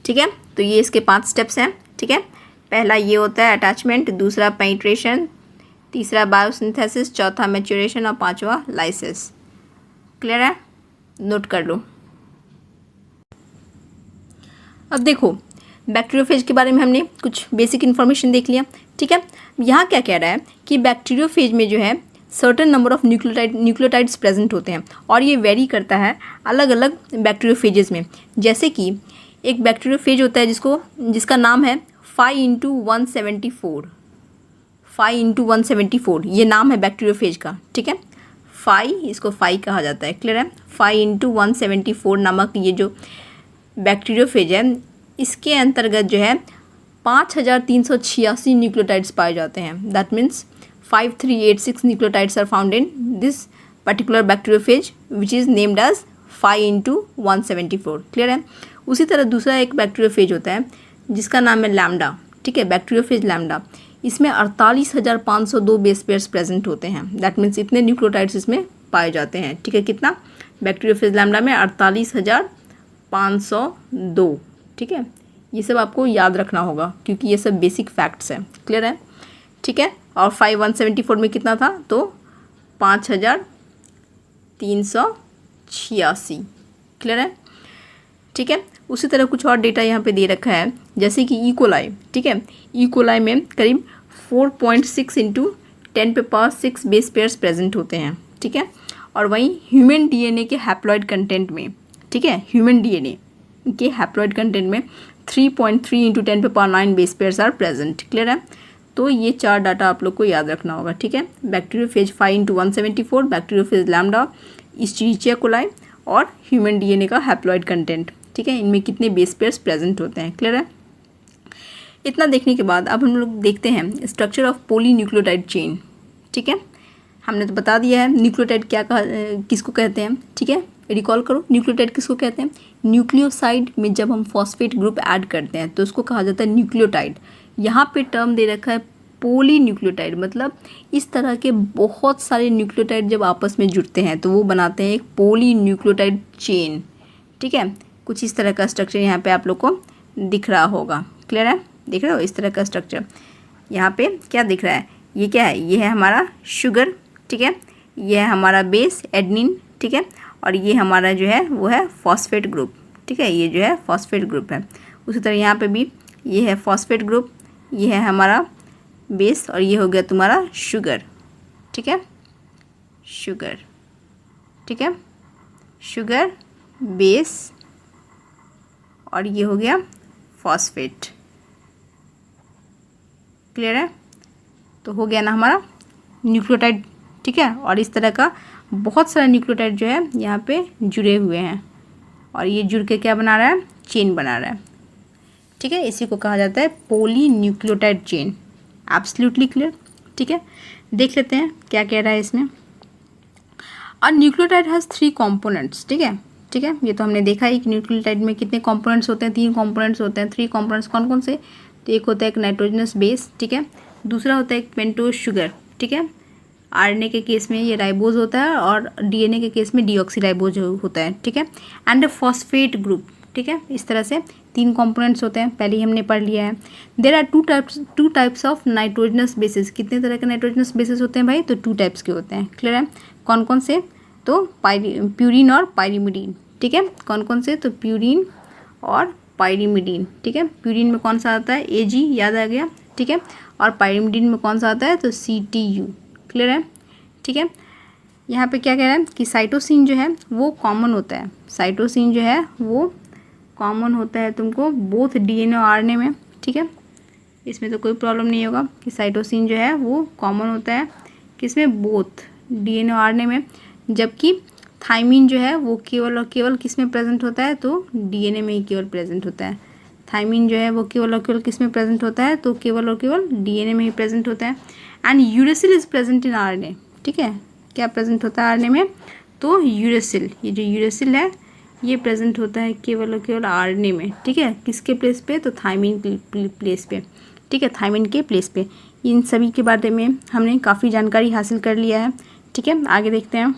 ठीक है। तो ये इसके 5 स्टेप्स हैं, ठीक है। पहला ये होता है अटैचमेंट, दूसरा पेनिट्रेशन, तीसरा बायोसिंथेसिस, चौथा मैच्योरेशन और पांचवा लाइसिस। क्लियर है, नोट कर लो। अब देखो बैक्टीरियोफेज के बारे में हमने कुछ बेसिक इन्फॉर्मेशन देख लिया, ठीक है। यहाँ क्या कह रहा है कि बैक्टीरियोफेज में जो है certain number of nucleotides present होते हैं और ये वेरी करता है अलग अलग बैक्टीरियोफेजेस में। जैसे कि एक बैक्टीरियोफेज होता है जिसका नाम है 5x174, 5x174 ये नाम है बैक्टीरियोफेज का, ठीक है। इसको 5 कहा जाता है। क्लियर है। 5x174 नामक ये जो बैक्टीरियोफेज है इसके अंतर्गत जो है 5386 न्यूक्लियोटाइड्स पाए जाते हैं। That means 5386 nucleotides are found in this particular bacteriophage which is named as 5x174। Clear है। उसी तरह दूसरा एक बैक्टीरियोफेज होता है जिसका नाम है लैम्डा, ठीक है, बैक्टीरियोफेज लैम्डा। इसमें 48,502 बेस पेयर्स प्रेजेंट होते हैं। दैट मीन्स इतने न्यूक्लियोटाइड्स इसमें पाए जाते हैं, ठीक है। कितना बैक्टीरियोफेज लैम्डा में 48,502, ठीक है। ये सब आपको याद रखना होगा क्योंकि ये सब बेसिक फैक्ट्स हैं। क्लियर है, ठीक है। और 5x174 में कितना था तो 5386। क्लियर है, ठीक है। उसी तरह कुछ और डेटा यहाँ पे दे रखा है जैसे कि इकोलाई, ठीक है। इकोलाई में करीब 4.6 × 10⁶ बेस पेयर्स प्रेजेंट होते हैं, ठीक है। और वहीं ह्यूमन डीएनए के हैप्लॉइड कंटेंट में, ठीक है, ह्यूमन डीएनए के हैप्लॉइड कंटेंट में 3.3 × 10⁹ base pairs are present. Clear है। तो ये 4 डाटा आप लोग को याद रखना होगा, ठीक है। Bacteriophage 5x174, bacteriophage lambda, escherichia coli और ह्यूमन डीएनए का हैप्लॉइड कंटेंट, ठीक है। इनमें कितने बेस पेयर्स प्रेजेंट होते हैं। क्लियर है। इतना देखने के बाद अब हम लोग देखते हैं स्ट्रक्चर ऑफ पॉलीन्यूक्लियोटाइड चेन, ठीक है। हमने तो बता दिया है न्यूक्लियोटाइड किसको कहते हैं, ठीक है। रिकॉल करो, न्यूक्लियोटाइड किसको कहते हैं। न्यूक्लियोसाइड में जब हम फॉस्फेट ग्रुप ऐड करते हैं तो उसको कहा जाता है न्यूक्लियोटाइड। यहाँ पे टर्म दे रखा है पॉलीन्यूक्लियोटाइड, मतलब इस तरह के बहुत सारे न्यूक्लियोटाइड जब आपस में जुड़ते हैं तो वो बनाते हैं एक पॉलीन्यूक्लियोटाइड चेन, ठीक है। कुछ इस तरह का स्ट्रक्चर यहाँ पे आप लोग को दिख रहा होगा। क्लियर है, दिख रहे हो इस तरह का स्ट्रक्चर। यहाँ पे क्या दिख रहा है, ये क्या है, ये है हमारा शुगर, ठीक है। ये है हमारा बेस एडेनिन, ठीक है। और ये हमारा जो है वो है फॉस्फेट ग्रुप, ठीक है। ये जो है फॉस्फेट ग्रुप है। उसी तरह यहाँ पे भी ये है फॉस्फेट ग्रुप, ये है हमारा बेस और ये हो गया तुम्हारा शुगर, ठीक है, शुगर, ठीक है, शुगर बेस और ये हो गया फॉस्फेट। क्लियर है। तो हो गया ना हमारा न्यूक्लियोटाइड, ठीक है। और इस तरह का बहुत सारा न्यूक्लियोटाइड जो है यहाँ पे जुड़े हुए हैं और ये जुड़ के क्या बना रहा है, चेन बना रहा है, ठीक है। इसी को कहा जाता है पॉलीन्यूक्लियोटाइड चेन। एब्सोल्युटली क्लियर, ठीक है। देख लेते हैं क्या कह रहा है इसमें। और न्यूक्लियोटाइड हैज़ 3 कंपोनेंट्स, ठीक है, ठीक है। ये तो हमने देखा ही कि न्यूक्लियोटाइड में कितने कंपोनेंट्स होते हैं, 3 कंपोनेंट्स होते हैं। 3 कंपोनेंट्स कौन कौन से? तो एक होता है एक नाइट्रोजनस बेस, ठीक है, दूसरा होता है एक पेंटोज शुगर, ठीक है, आरएनए के केस में ये राइबोज होता है और डीएनए के केस में डीऑक्सीराइबोज होता है, ठीक है, एंड फॉस्फेट ग्रुप, ठीक है। इस तरह से 3 कंपोनेंट्स होते हैं, पहले ही हमने पढ़ लिया है। There are two types of nitrogenous bases. कितने तरह के नाइट्रोजनस बेसिस होते हैं भाई? तो 2 टाइप्स के होते हैं, क्लियर है। कौन कौन से? तो प्यूरिन और पायरीमिडीन, ठीक है। कौन कौन से? तो प्यूरिन और पायरीमिडीन, ठीक है। प्यूरिन में कौन सा आता है? एजी, याद आ गया, ठीक है। और पायरीमिडीन में कौन सा आता है? तो सीटीयू, क्लियर है, ठीक है। यहाँ पे क्या कह रहा है कि साइटोसिन जो है वो कॉमन होता है, साइटोसिन जो है वो कॉमन होता है तुमको बोथ डीएनए और आरएनए में, ठीक है। इसमें तो कोई प्रॉब्लम नहीं होगा कि साइटोसिन जो है वो कॉमन होता है किसमें? बोथ डीएनए और आरएनए में। जबकि थाइमिन जो है वो केवल और केवल किस में प्रेजेंट होता है? तो डीएनए में ही केवल प्रेजेंट होता है। थाइमिन जो है वो केवल और केवल किस में प्रेजेंट होता है? तो केवल और केवल डीएनए में ही प्रेजेंट होता है। And uracil is present in RNA, ठीक है। क्या प्रेजेंट होता है आरएनए में? तो यूरेसिल, ये जो यूरेसिल है ये प्रेजेंट होता है केवल और केवल आरएनए में, ठीक है। किसके प्लेस पे? तो थाइमिन प्लेस पे, ठीक है, थाइमिन के प्लेस पे। इन सभी के बारे में हमने काफ़ी जानकारी हासिल कर लिया है, ठीक है। आगे देखते हैं।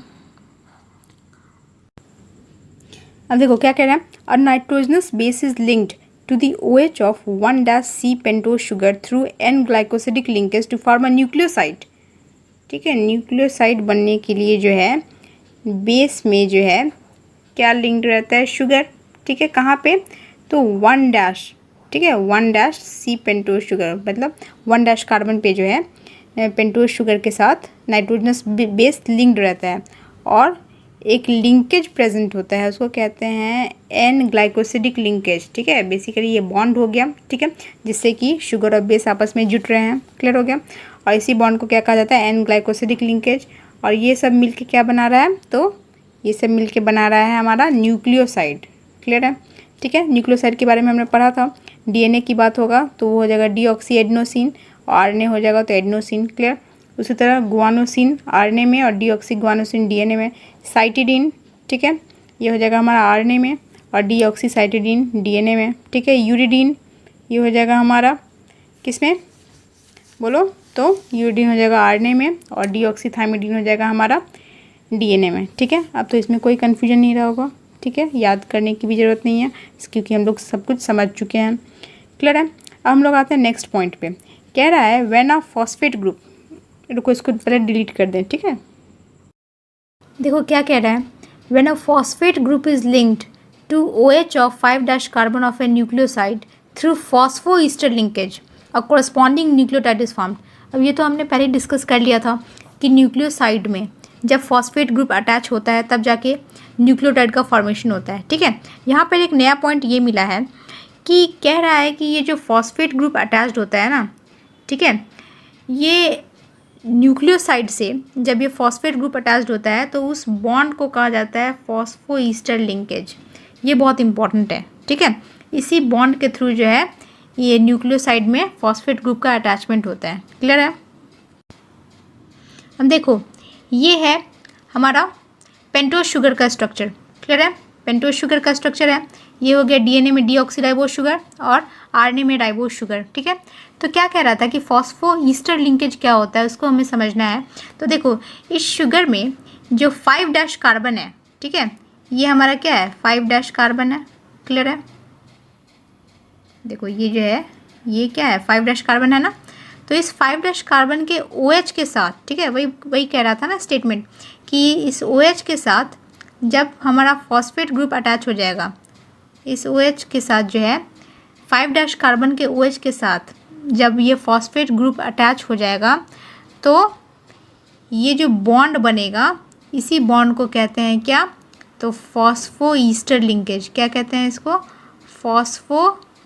अब देखो क्या कह रहा है, a nitrogenous base is linked to the OH of 1-C pentose sugar through N glycosidic linkage to form a nucleoside, ठीक है। न्यूक्लियोसाइड बनने के लिए जो है बेस में जो है क्या लिंक्ड रहता है? शुगर, ठीक है। कहाँ पे? तो 1-, ठीक है, 1-C पेंटोज शुगर, मतलब 1- कार्बन पे जो है पेंटोज शुगर के साथ नाइट्रोजनस बेस लिंक्ड रहता है और एक लिंकेज प्रेजेंट होता है, उसको कहते हैं एन ग्लाइकोसिडिक लिंकेज, ठीक है। बेसिकली ये बॉन्ड हो गया, ठीक है, जिससे कि शुगर और बेस आपस में जुट रहे हैं, क्लियर हो गया। और इसी बॉन्ड को क्या कहा जाता है? N glycosidic linkage. और ये सब मिलके क्या बना रहा है? तो ये सब मिलके बना रहा है हमारा न्यूक्लियोसाइड, क्लियर है, ठीक है। न्यूक्लियोसाइड के बारे में हमने पढ़ा था, डीएनए की बात होगा तो वो हो जाएगा डीऑक्सी एडेनोसिन और आरएनए हो जाएगा तो एडेनोसिन, क्लियर। उसी तरह गुआनोसिन आरएनए में और डीऑक्सी गुआनोसिन डीएनए में। साइटिडीन, ठीक है, ये हो जाएगा हमारा आरएनए में और डीऑक्सी साइटिडीन डीएनए में, ठीक है। यूरिडीन ये हो जाएगा हमारा किसमें? बोलो, तो यूरिडीन हो जाएगा आरएनए में और डीऑक्सी थाइमिडीन हो जाएगा हमारा डीएनए में, ठीक है। अब तो इसमें कोई कन्फ्यूजन नहीं रहा होगा, ठीक है, याद करने की भी ज़रूरत नहीं है क्योंकि हम लोग सब कुछ समझ चुके हैं, क्लियर है। अब हम लोग आते हैं नेक्स्ट पॉइंट पे। कह रहा है व्हेन अ फॉस्फेट ग्रुप, रुको इसको पहले डिलीट कर दें, ठीक है। देखो क्या कह रहा है, when a phosphate group is linked to OH of 5- carbon of a nucleoside through phosphoester linkage a corresponding nucleotide is formed. अब ये तो हमने पहले डिस्कस कर लिया था कि न्यूक्लियोसाइड में जब फॉस्फेट ग्रुप अटैच होता है तब जाके न्यूक्लियोटाइड का फॉर्मेशन होता है, ठीक है। यहाँ पर एक नया पॉइंट ये मिला है कि कह रहा है कि ये जो फॉस्फेट ग्रुप अटैच्ड होता है ना, ठीक है, ये न्यूक्लियोसाइड से जब ये फॉस्फेट ग्रुप अटैच्ड होता है तो उस बॉन्ड को कहा जाता है फॉस्फोईस्टर लिंकेज। ये बहुत इंपॉर्टेंट है, ठीक है। इसी बॉन्ड के थ्रू जो है ये न्यूक्लियोसाइड में फॉस्फेट ग्रुप का अटैचमेंट होता है, क्लियर है। अब देखो ये है हमारा पेंटोज शुगर का स्ट्रक्चर, क्लियर है। पेंटोज शुगर का स्ट्रक्चर है, ये हो गया डीएनए में डीऑक्सीराइबोज शुगर और आरएनए में राइबोज शुगर, ठीक है। तो क्या कह रहा था कि फॉस्फोईस्टर लिंकेज क्या होता है उसको हमें समझना है। तो देखो इस शुगर में जो 5- कार्बन है, ठीक है, ये हमारा क्या है? 5- कार्बन है, क्लियर है। देखो ये जो है ये क्या है? 5- कार्बन है ना। तो इस 5- कार्बन के OH के साथ, ठीक है, वही कह रहा था ना स्टेटमेंट कि इस OH के साथ जब हमारा फॉस्फेट ग्रुप अटैच हो जाएगा, इस OH के साथ जो है 5- कार्बन के OH के साथ जब ये फॉस्फेट ग्रुप अटैच हो जाएगा तो ये जो बॉन्ड बनेगा इसी बॉन्ड को कहते हैं क्या? तो फॉस्फोईस्टर लिंकेज। क्या कहते हैं इसको? फॉस्फोईस्टर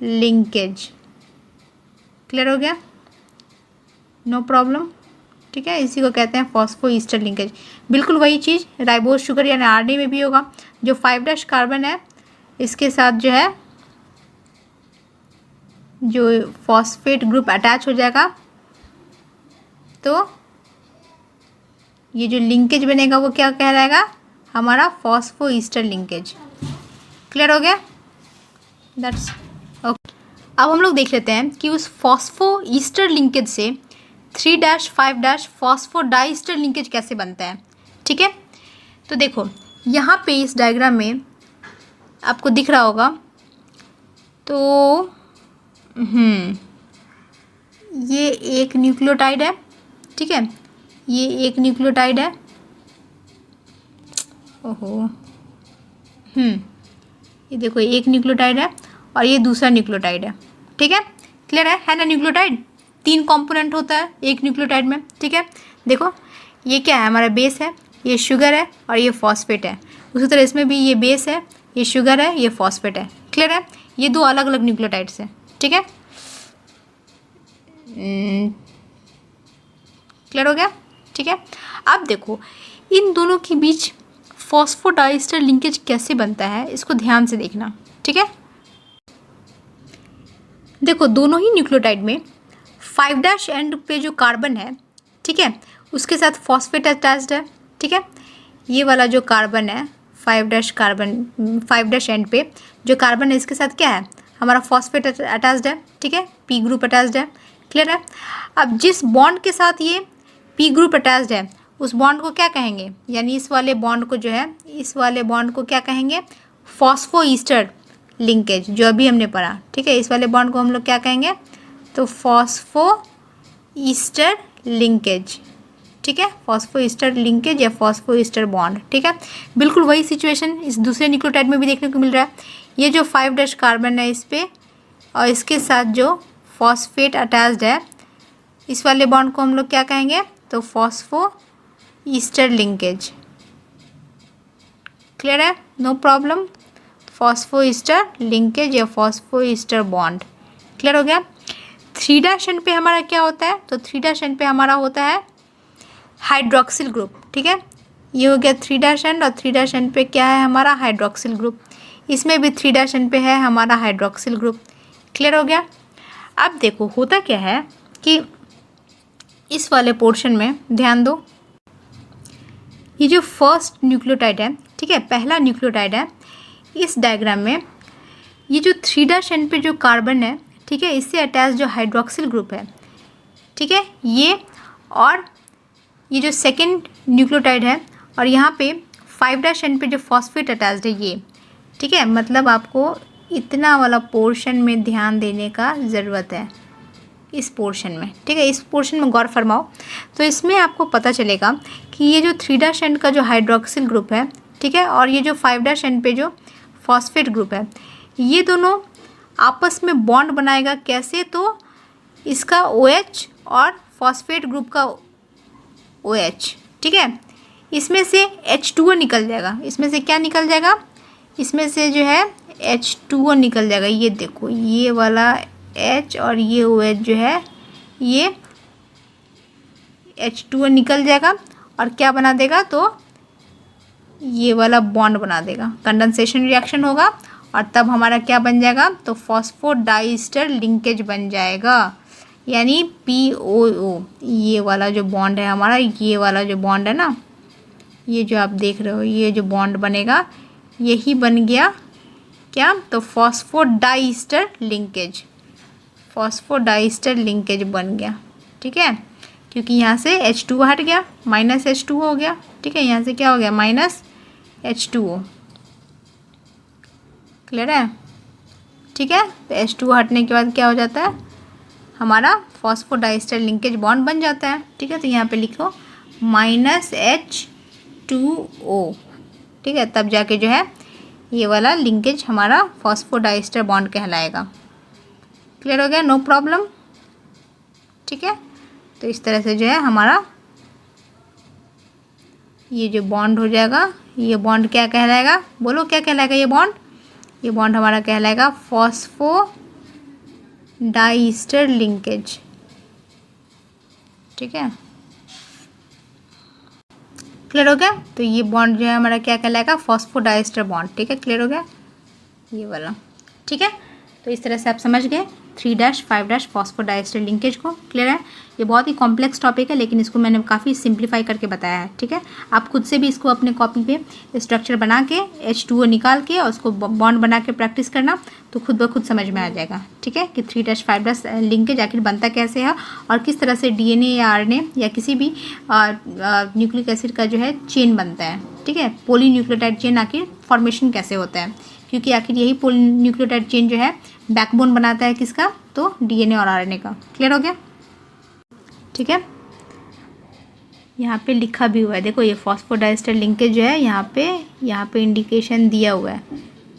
लिंकेज, क्लियर हो गया? नो प्रॉब्लम, ठीक है। इसी को कहते हैं फॉस्फोईस्टर लिंकेज। बिल्कुल वही चीज़ राइबोज शुगर यानी आरएनए में भी होगा। जो 5- कार्बन है इसके साथ जो है जो फॉस्फेट ग्रुप अटैच हो जाएगा तो ये जो लिंकेज बनेगा वो क्या कहलाएगा, हमारा फॉस्फोईस्टर लिंकेज। क्लियर हो गया, दैट्स ओके। अब हम लोग देख लेते हैं कि उस फॉस्फोईस्टर लिंकेज से 3-5- फॉस्फोडाइस्टर लिंकेज कैसे बनता है। ठीक है, तो देखो यहाँ पे इस डायग्राम में आपको दिख रहा होगा, तो ये एक न्यूक्लियोटाइड है। ठीक है, ये एक न्यूक्लियोटाइड है। ओहो, ये देखो एक न्यूक्लियोटाइड है और ये दूसरा न्यूक्लियोटाइड है। ठीक है, क्लियर है ना। न्यूक्लियोटाइड 3 कंपोनेंट होता है एक न्यूक्लियोटाइड में। ठीक है, देखो ये क्या है, हमारा बेस है, ये शुगर है और ये फॉस्फेट है। उसी तरह इसमें भी ये बेस है, ये शुगर है, ये फॉस्फेट है। क्लियर है, ये 2 अलग अलग न्यूक्लियोटाइड्स हैं। ठीक है, क्लियर हो गया। ठीक है, अब देखो इन दोनों के बीच फॉस्फोडाइस्टर लिंकेज कैसे बनता है, इसको ध्यान से देखना। ठीक है, देखो दोनों ही न्यूक्लियोटाइड में 5' एंड पे जो कार्बन है, ठीक है, उसके साथ फॉस्फेट अटैच्ड है। ठीक है, ये वाला जो कार्बन है 5' एंड पे जो कार्बन है, इसके साथ क्या है, हमारा फॉस्फेट अटैच्ड है। ठीक है, पी ग्रुप अटैच्ड है। क्लियर है। अब जिस बॉन्ड के साथ ये पी ग्रुप अटैच्ड है उस बॉन्ड को क्या कहेंगे, यानी इस वाले बॉन्ड को जो है, इस वाले बॉन्ड को क्या कहेंगे, फॉस्फोईस्टर लिंकेज, जो अभी हमने पढ़ा। ठीक है, इस वाले बॉन्ड को हम लोग क्या कहेंगे, तो फॉस्फोईस्टर लिंकेज। ठीक है, फॉस्फोईस्टर लिंकेज या फॉस्फोईस्टर बॉन्ड। ठीक है, बिल्कुल वही सिचुएशन इस दूसरे न्यूक्लियोटाइड में भी देखने को मिल रहा है। ये जो 5' कार्बन है इस पे और इसके साथ जो फॉस्फेट अटैच्ड है, इस वाले बॉन्ड को हम लोग क्या कहेंगे, तो फॉस्फोईस्टर लिंकेज। क्लियर है, नो प्रॉब्लम, फॉस्फोईस्टर लिंकेज या फॉस्फोईस्टर बॉन्ड। क्लियर हो गया। 3' एंड पे हमारा क्या होता है, तो 3' एंड पे हमारा होता है हाइड्रोक्सिल ग्रुप। ठीक है, ये हो गया 3' एंड, और 3' एंड पे क्या है हमारा, हाइड्रोक्सिल ग्रुप। इसमें भी 3' एंड पे है हमारा हाइड्रोक्सिल ग्रुप। क्लियर हो गया। अब देखो होता क्या है कि इस वाले पोर्शन में ध्यान दो, ये जो फर्स्ट न्यूक्लियोटाइड है, ठीक है, पहला न्यूक्लियोटाइड है, इस डायग्राम में ये जो 3' एंड पे जो कार्बन है, ठीक है, इससे अटैच जो हाइड्रोक्सिल ग्रुप है, ठीक है, ये और ये जो सेकेंड न्यूक्लियोटाइड है, और यहाँ पे 5' एंड पे जो फॉस्फेट अटैच्ड है ये। ठीक है, मतलब आपको इतना वाला पोर्शन में ध्यान देने का ज़रूरत है, इस पोर्शन में। ठीक है, इस पोर्शन में गौर फरमाओ, तो इसमें आपको पता चलेगा कि ये जो 3' एंड का जो हाइड्रोक्सिल ग्रुप है, ठीक है, और ये जो 5' एंड पे जो फॉस्फेट ग्रुप है, ये दोनों आपस में बॉन्ड बनाएगा कैसे, तो इसका OH और फॉस्फेट ग्रुप का OH। ठीक है, इसमें से H2O निकल जाएगा। इसमें से क्या निकल जाएगा, इसमें से जो है H2O निकल जाएगा। ये देखो, ये वाला H और ये OH जो है, ये H2O निकल जाएगा और क्या बना देगा, तो ये वाला बॉन्ड बना देगा। कंडेंसेशन रिएक्शन होगा और तब हमारा क्या बन जाएगा, तो फॉस्फोडाइस्टर लिंकेज बन जाएगा, यानी POO। ये वाला जो बॉन्ड है हमारा, ये वाला जो बॉन्ड है ना, ये जो आप देख रहे हो, ये जो बॉन्ड बनेगा यही बन गया क्या, तो फॉस्फोडाइस्टर लिंकेज। फॉस्फोडाइस्टर लिंकेज बन गया। ठीक है, क्योंकि यहाँ से H2O हट गया, -H2O हो गया। ठीक है, यहाँ से क्या हो गया, -H2O। क्लियर है। ठीक है, तो H2O हटने के बाद क्या हो जाता है, हमारा फॉस्फोडाइस्टर लिंकेज बॉन्ड बन जाता है। ठीक है, तो यहाँ पे लिखो -H2O। ठीक है, तब जाके जो है ये वाला लिंकेज हमारा फॉस्फोडाइस्टर बॉन्ड कहलाएगा। क्लियर हो गया, नो प्रॉब्लम। ठीक है, तो इस तरह से जो है हमारा ये जो बॉन्ड हो जाएगा, ये बॉन्ड क्या कहलाएगा, बोलो क्या कहलाएगा ये बॉन्ड, ये बॉन्ड हमारा कहलाएगा फॉस्फोडाइस्टर लिंकेज। ठीक है, क्लियर हो गया। तो ये बॉन्ड जो है हमारा क्या कहलाएगा, फॉस्फोडाइस्टर बॉन्ड। ठीक है, क्लियर हो गया ये वाला। ठीक है, तो इस तरह से आप समझ गए 3-5- फॉस्फोडाइस्टर लिंकेज को। क्लियर है? ये बहुत ही कॉम्प्लेक्स टॉपिक है, लेकिन इसको मैंने काफ़ी सिंप्लीफाई करके बताया है। ठीक है, आप खुद से भी इसको अपने कॉपी पे स्ट्रक्चर बना के H2O निकाल के और उसको बॉन्ड बना के प्रैक्टिस करना, तो खुद ब खुद समझ में आ जाएगा। ठीक है, कि 3-5 लिंकेज आखिर बनता कैसे है और किस तरह से DNA या RNA या किसी भी न्यूक्लिक एसिड का जो है चेन बनता है। ठीक है, पॉलीन्यूक्लियोटाइड चेन आखिर फॉर्मेशन कैसे होता है, क्योंकि आखिर यही पॉलीन्यूक्लियोटाइड चेन जो है बैकबोन बनाता है किसका, तो DNA और RNA का। क्लियर हो गया? ठीक है, यहाँ पे लिखा भी हुआ है, देखो ये फॉस्फोडाइस्टर लिंकेज जो है यहाँ पे इंडिकेशन दिया हुआ है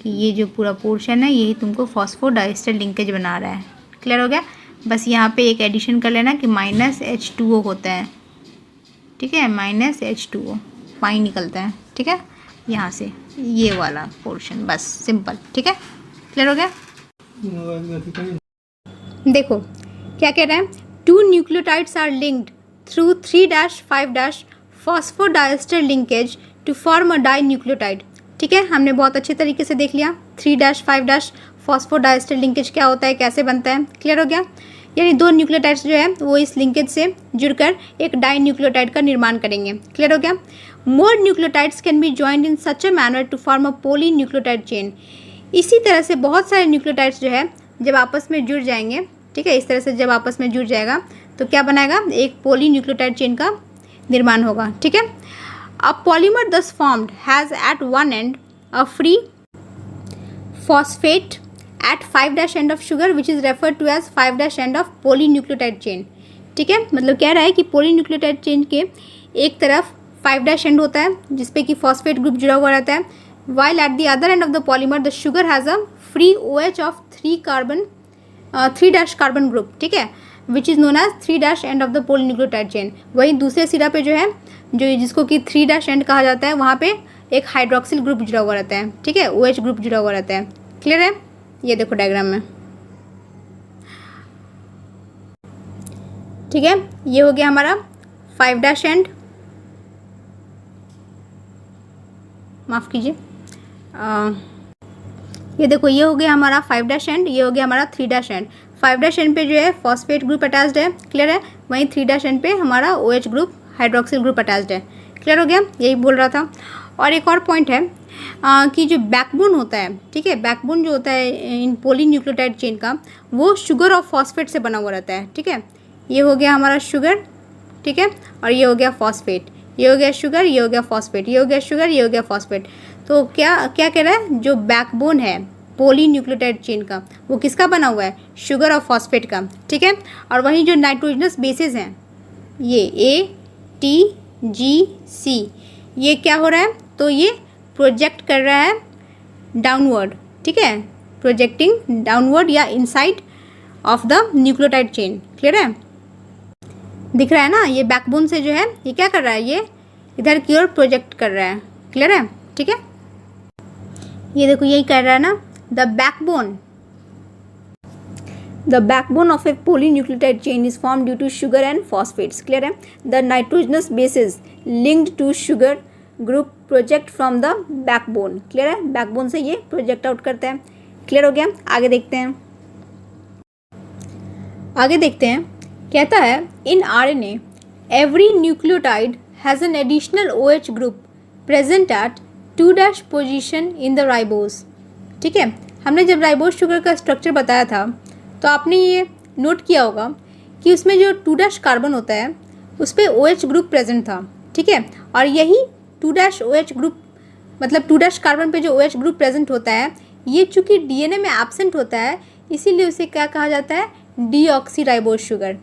कि ये जो पूरा पोर्शन है यही तुमको फॉस्फोडाइस्टर लिंकेज बना रहा है। क्लियर हो गया? बस यहाँ पे एक एडिशन कर लेना कि -H2O होता है। ठीक है, -H2O पानी निकलता है। ठीक है, यहाँ से ये वाला पोर्शन, बस सिंपल। ठीक है, क्लियर हो गया? देखो क्या कह रहा है, 2 nucleotides are linked through 3-5- phosphodiester linkage to form a dinucleotide. ठीक है, हमने बहुत अच्छे तरीके से देख लिया 3-5- फॉस्फोडाइस्टर लिंकेज क्या होता है, कैसे बनता है। क्लियर हो गया? यानी 2 न्यूक्लियोटाइड्स जो है वो इस लिंकेज से जुड़कर एक डाई न्यूक्लियोटाइड का निर्माण करेंगे। क्लियर हो गया? More nucleotides can be joined in such a manner to form a polynucleotide chain. इसी तरह से बहुत सारे न्यूक्लियोटाइड्स जो है जब आपस में जुड़ जाएंगे, ठीक है, इस तरह से जब आपस में जुड़ जाएगा तो क्या बनाएगा, एक पॉली न्यूक्लियोटाइड चेन का निर्माण होगा। ठीक है, a polymer thus formed has at one and a free phosphate at 5- end of sugar which is referred to as 5- end of polynucleotide chain। ठीक है, मतलब कह रहा है कि polynucleotide chain के एक तरफ 5- end होता है जिसपे कि phosphate ग्रुप जुड़ा हुआ रहता है, while at the other end of the polymer the sugar has a free OH of 3 carbon group। ठीक है, which is known as 3- end of the polynucleotide chain। वहीं दूसरे सिरा पे जो है, जो जिसको कि 3- end कहा जाता है, वहाँ पे एक हाइड्रोक्सिल ग्रुप जुड़ा हुआ रहता है। ठीक है, OH ग्रुप जुड़ा हुआ रहता है। क्लियर है? ये देखो डायग्राम में। ठीक है, ये हो गया हमारा 5- end, माफ़ कीजिए, ये देखो ये हो गया हमारा 5- end, ये हो गया हमारा 3- end। 5- end पे जो है फॉस्फेट ग्रुप अटैच्ड है। क्लियर है? वहीं 3- end पे हमारा OH group hydroxyl group attached है। क्लियर हो गया? यही बोल रहा था। और एक और पॉइंट है कि जो बैकबोन होता है, ठीक है, बैकबोन जो होता है इन पॉलीन्यूक्लियोटाइड चेन का, वो शुगर और फॉस्फेट से बना हुआ रहता है। ठीक है, ये हो गया हमारा शुगर, ठीक है, और ये हो गया फॉस्फेट, ये हो गया शुगर, ये हो गया फॉस्फेट, ये हो गया शुगर, ये हो गया फॉस्फेट। तो क्या क्या कह रहा है, जो बैकबोन है पॉलीन्यूक्लियोटाइड चेन का वो किसका बना हुआ है, शुगर और फॉस्फेट का। ठीक है, और वहीं जो नाइट्रोजनस बेसिस हैं ये ATGC, ये क्या हो रहा है, तो ये प्रोजेक्ट कर रहा है डाउनवर्ड। ठीक है, प्रोजेक्टिंग डाउनवर्ड या inside of the nucleotide chain. Clear है? दिख रहा है ना, ये बैकबोन से जो है ये क्या कर रहा है, ये इधर की ओर प्रोजेक्ट कर रहा है। क्लियर है? ठीक है, ये देखो यही कर रहा है ना, the backbone of a polynucleotide chain is formed due to sugar and phosphates। Clear है? The nitrogenous bases linked to sugar group project from the backbone। Clear है? बैकबोन से ये प्रोजेक्ट आउट करता है। क्लियर हो गया? आगे देखते हैं, कहता है इन RNA every nucleotide has an additional OH group present at 2' position in the ribose। ठीक है, हमने जब राइबोस शुगर का स्ट्रक्चर बताया था तो आपने ये नोट किया होगा कि उसमें जो 2' कार्बन होता है उस पर OH ग्रुप प्रेजेंट था। ठीक है, और यही 2' OH ग्रुप, मतलब 2' कार्बन पे जो OH ग्रुप प्रेजेंट होता है, ये चूँकि DNA में एब्सेंट होता है इसीलिए उसे क्या कहा जाता है, डीऑक्सीराइबोस शुगर।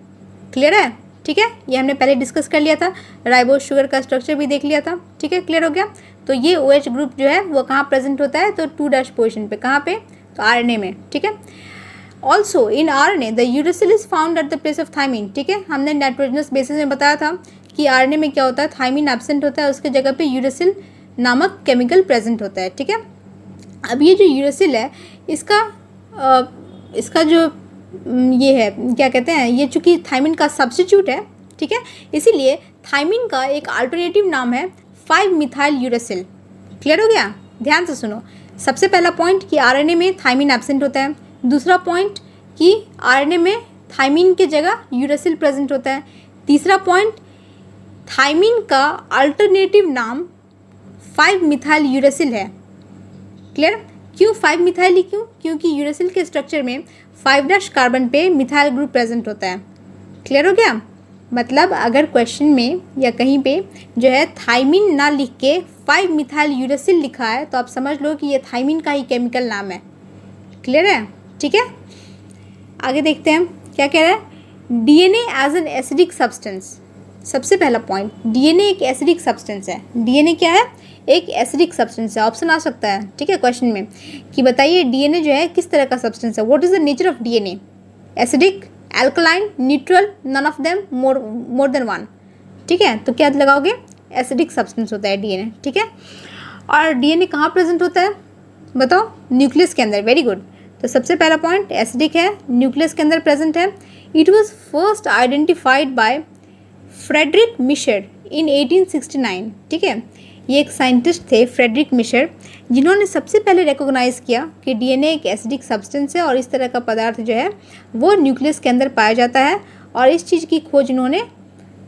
क्लियर है? ठीक है, ये हमने पहले डिस्कस कर लिया था, राइबोस शुगर का स्ट्रक्चर भी देख लिया था। ठीक है, क्लियर हो गया? तो ये OH ग्रुप जो है वो कहाँ प्रेजेंट होता है, तो 2' पोजिशन पे, कहाँ पे, तो RNA में। ठीक है, also in RNA the uracil is found at the place of thymine. ठीक है, हमने नाइट्रोजनस बेसिस में बताया था कि RNA में क्या होता है, थाइमिन एब्सेंट होता है, उसके जगह पे यूरेसिल नामक केमिकल प्रेजेंट होता है। ठीक है, अब ये जो यूरेसिल है इसका जो ये है क्या कहते हैं, ये चूँकि थाइमिन का सब्स्टिट्यूट है। ठीक है, इसीलिए थाइमिन का एक अल्टरनेटिव नाम है 5-मिथाइल यूरेसिल। क्लियर हो गया? ध्यान से सुनो, सबसे पहला पॉइंट कि RNA में थाइमिन एब्सेंट होता है, दूसरा पॉइंट कि आरएनए में थाइमिन की जगह यूरेसिल प्रेजेंट होता है। तीसरा पॉइंट, थाइमिन का अल्टरनेटिव नाम 5 मिथाइल यूरेसिल है। क्लियर? क्यों 5 मिथाइल ही क्यों? क्योंकि यूरेसिल के स्ट्रक्चर में 5' कार्बन पे मिथाइल ग्रुप प्रेजेंट होता है। क्लियर हो गया? मतलब अगर क्वेश्चन में या कहीं पे जो है थाइमिन ना लिख के 5 मिथाइल यूरेसिल लिखा है तो आप समझ लो कि ये थाइमिन का ही केमिकल नाम है। क्लियर है? ठीक है, आगे देखते हैं क्या कह रहा है। DNA as an acidic substance. सबसे पहला पॉइंट, डीएनए एक एसिडिक सब्सटेंस है। डीएनए क्या है? एक एसिडिक सब्सटेंस है। ऑप्शन आ सकता है, ठीक है, क्वेश्चन में कि बताइए डीएनए जो है किस तरह का सब्सटेंस है। What is the nature of DNA? Acidic, alkaline, neutral, none of them, more than one. ठीक है, तो क्या लगाओगे? एसिडिक सब्सटेंस होता है डीएनए। ठीक है, और डीएनए कहाँ प्रेजेंट होता है बताओ? न्यूक्लियस के अंदर। Very good. तो सबसे पहला पॉइंट एसिडिक है, न्यूक्लियस के अंदर प्रेजेंट है। It was first identified by Friedrich Miescher in 1869। ठीक है, ये एक साइंटिस्ट थे फ्रेडरिक मिशर, जिन्होंने सबसे पहले रिकॉग्नाइज किया कि डीएनए एक एसिडिक सब्सटेंस है और इस तरह का पदार्थ जो है वो न्यूक्लियस के अंदर पाया जाता है। और इस चीज़ की खोज उन्होंने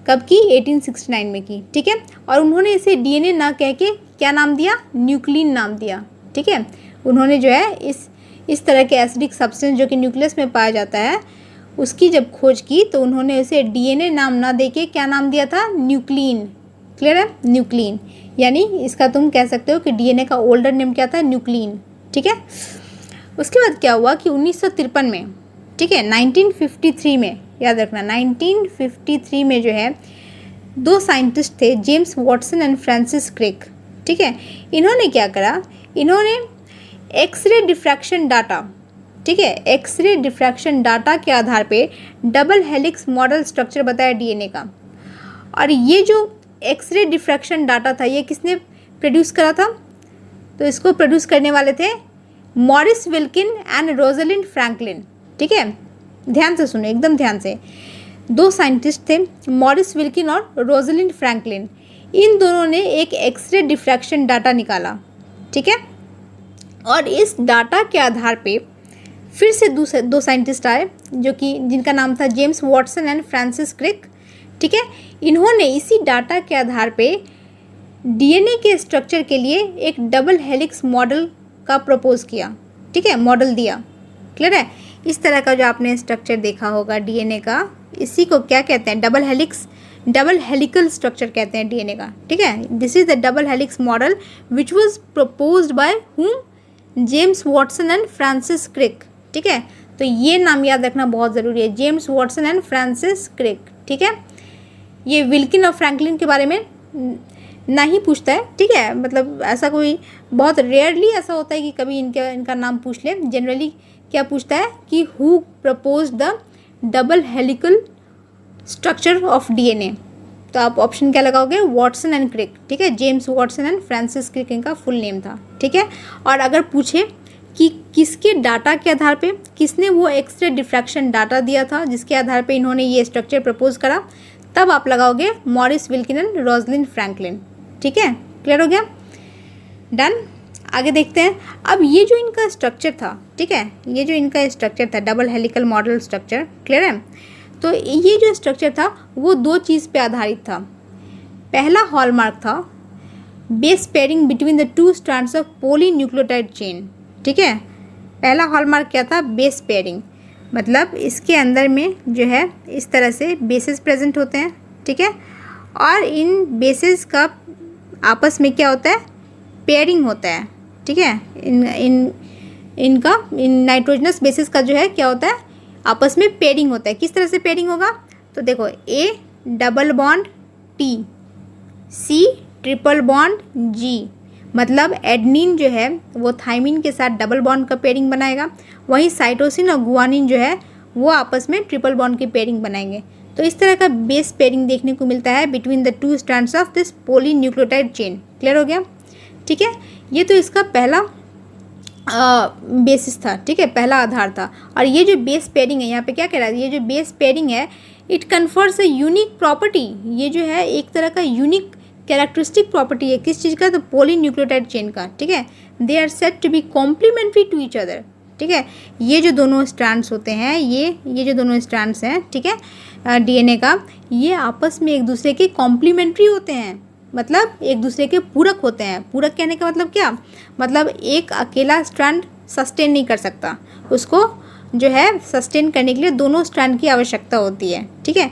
कब की? 1869 में की। ठीक है, और उन्होंने इसे डीएनए ना कह के क्या नाम दिया? न्यूक्लिन नाम दिया। ठीक है, उन्होंने जो है इस तरह के एसिडिक सब्सटेंस जो कि न्यूक्लियस में पाया जाता है उसकी जब खोज की तो उन्होंने इसे डीएनए नाम ना देके क्या नाम दिया था? न्यूक्लिन। क्लियर है? न्यूक्लिन, यानी इसका तुम कह सकते हो कि डीएनए का ओल्डर नेम क्या था? न्यूक्लिन। ठीक है, उसके बाद क्या हुआ कि 1953 में, ठीक है, 1953 में, याद रखना 1953 में जो है 2 साइंटिस्ट थे, James Watson and Francis Crick. ठीक है, इन्होंने क्या करा? इन्होंने एक्सरे डिफ्रैक्शन डाटा, ठीक है, एक्सरे डिफ्रैक्शन डाटा के आधार पे डबल हेलिक्स मॉडल स्ट्रक्चर बताया डीएनए का। और ये जो एक्सरे डिफ्रैक्शन डाटा था ये किसने प्रोड्यूस करा था? तो इसको प्रोड्यूस करने वाले थे Morris Wilkin and Rosalind Franklin. ठीक है, ध्यान से सुनो, एकदम ध्यान से। 2 साइंटिस्ट थे, मॉरिस विल्किन और रोजलिंड फ्रैंकलिन। इन दोनों ने एक एक्सरे डिफ्रैक्शन डाटा निकाला। ठीक है, और इस डाटा के आधार पे फिर से 2 साइंटिस्ट आए जो कि जिनका नाम था James Watson and Francis Crick. ठीक है, इन्होंने इसी डाटा के आधार पे डीएनए के स्ट्रक्चर के लिए एक डबल हेलिक्स मॉडल का प्रपोज किया। ठीक है, मॉडल दिया। क्लियर है? इस तरह का जो आपने स्ट्रक्चर देखा होगा डीएनए का, इसी को क्या कहते हैं? Double helix, double helical structure कहते हैं डीएनए का। ठीक है, this is the double helix model which was proposed by whom? James Watson and Francis Crick. ठीक है, तो ये नाम याद रखना बहुत ज़रूरी है, James Watson and Francis Crick. ठीक है, ये विल्किन और फ्रैंकलिन के बारे में नहीं पूछता है। ठीक है, मतलब ऐसा कोई बहुत रेयरली ऐसा होता है कि कभी इनका नाम पूछ ले। जनरली क्या पूछता है कि who propose the double helical structure of DNA. तो आप ऑप्शन क्या लगाओगे? Watson and Crick. ठीक है, James Watson and Francis Crick इनका फुल नेम था। ठीक है, और अगर पूछे कि किसके डाटा के आधार पे, किसने वो एक्सरे डिफ्रैक्शन डाटा दिया था जिसके आधार पे इन्होंने ये स्ट्रक्चर प्रपोज करा, तब आप लगाओगे Morris Wilkin and Rosalind Franklin. ठीक है, क्लियर हो गया? डन। आगे देखते हैं। अब ये जो इनका स्ट्रक्चर था, ठीक है, ये जो इनका स्ट्रक्चर था double helical model structure, clear है? तो ये जो स्ट्रक्चर था वो 2 चीज़ पे आधारित था। पहला हॉलमार्क था base pairing between the 2 strands of polynucleotide chain. ठीक है, पहला हॉलमार्क क्या था? बेस पेयरिंग, मतलब इसके अंदर में जो है इस तरह से बेसेस प्रेजेंट होते हैं। ठीक है, और इन बेसेस का आपस में क्या होता है? पेयरिंग होता है। ठीक है, इन नाइट्रोजनस बेसेस का जो है क्या होता है? आपस में पेयरिंग होता है। किस तरह से पेयरिंग होगा? तो देखो, A double bond T, C triple bond G, मतलब एडनिन जो है वो थाइमिन के साथ डबल बॉन्ड का पेयरिंग बनाएगा, वहीं साइटोसिन और गुआनिन जो है वो आपस में ट्रिपल बॉन्ड की पेयरिंग बनाएंगे। तो इस तरह का बेस पेयरिंग देखने को मिलता है between the 2 strands of this polynucleotide chain. Clear हो गया? ठीक है, ये तो इसका पहला बेसिस था। ठीक है, पहला आधार था। और ये जो बेस पेयरिंग है, यहाँ पे क्या कह रहा है? ये जो बेस पेयरिंग है it confers a unique property, ये जो है एक तरह का यूनिक कैरेक्टरिस्टिक प्रॉपर्टी है। किस चीज़ का? तो पॉलीन्यूक्लियोटाइड चेन का। ठीक है, they are said to be complementary to each other. ठीक है। ये जो दोनों स्ट्रैंड्स होते हैं, ये जो दोनों स्ट्रैंड्स हैं, ठीक है, डीएनए का, ये आपस में एक दूसरे के कॉम्प्लीमेंट्री होते हैं, मतलब एक दूसरे के पूरक होते हैं। पूरक कहने का मतलब क्या, मतलब एक अकेला स्ट्रैंड सस्टेन नहीं कर सकता, उसको जो है सस्टेन करने के लिए दोनों स्ट्रैंड की आवश्यकता होती है, ठीक है।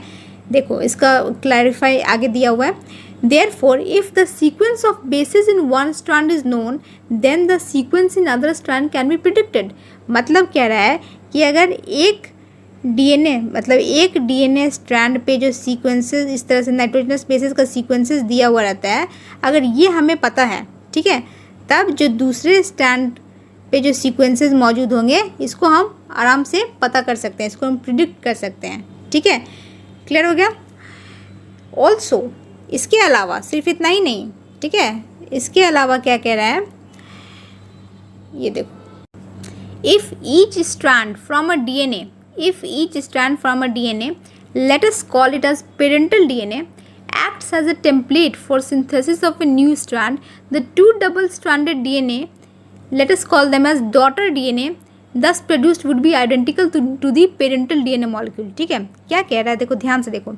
देखो इसका क्लैरिफाई आगे दिया हुआ है। Therefore, if the sequence of bases in one strand is known, then the sequence in other strand can be predicted। मतलब कह रहा है कि अगर एक डीएनए, मतलब एक डीएनए स्ट्रैंड पे जो सीक्वेंसेस इस तरह से नाइट्रोजनस बेसिस का सीक्वेंसेस दिया हुआ रहता है, अगर ये हमें पता है, ठीक है, तब जो दूसरे स्ट्रैंड पे जो सीक्वेंसेस मौजूद होंगे, इसको हम आराम से पता कर सकते हैं, इसको हम प्रिडिक्ट कर सकते हैं, ठीक है। क्लियर हो गया। ऑल्सो, इसके अलावा सिर्फ इतना ही नहीं, ठीक है, इसके अलावा क्या कह रहा है, ये देखो, if each strand from a DNA, let us call it as parental DNA, acts as a template for synthesis of a new strand, the two double-stranded DNA, let us call them as daughter DNA, thus produced would be identical to the parental DNA molecule। ठीक है, क्या कह रहा है, देखो ध्यान से देखो,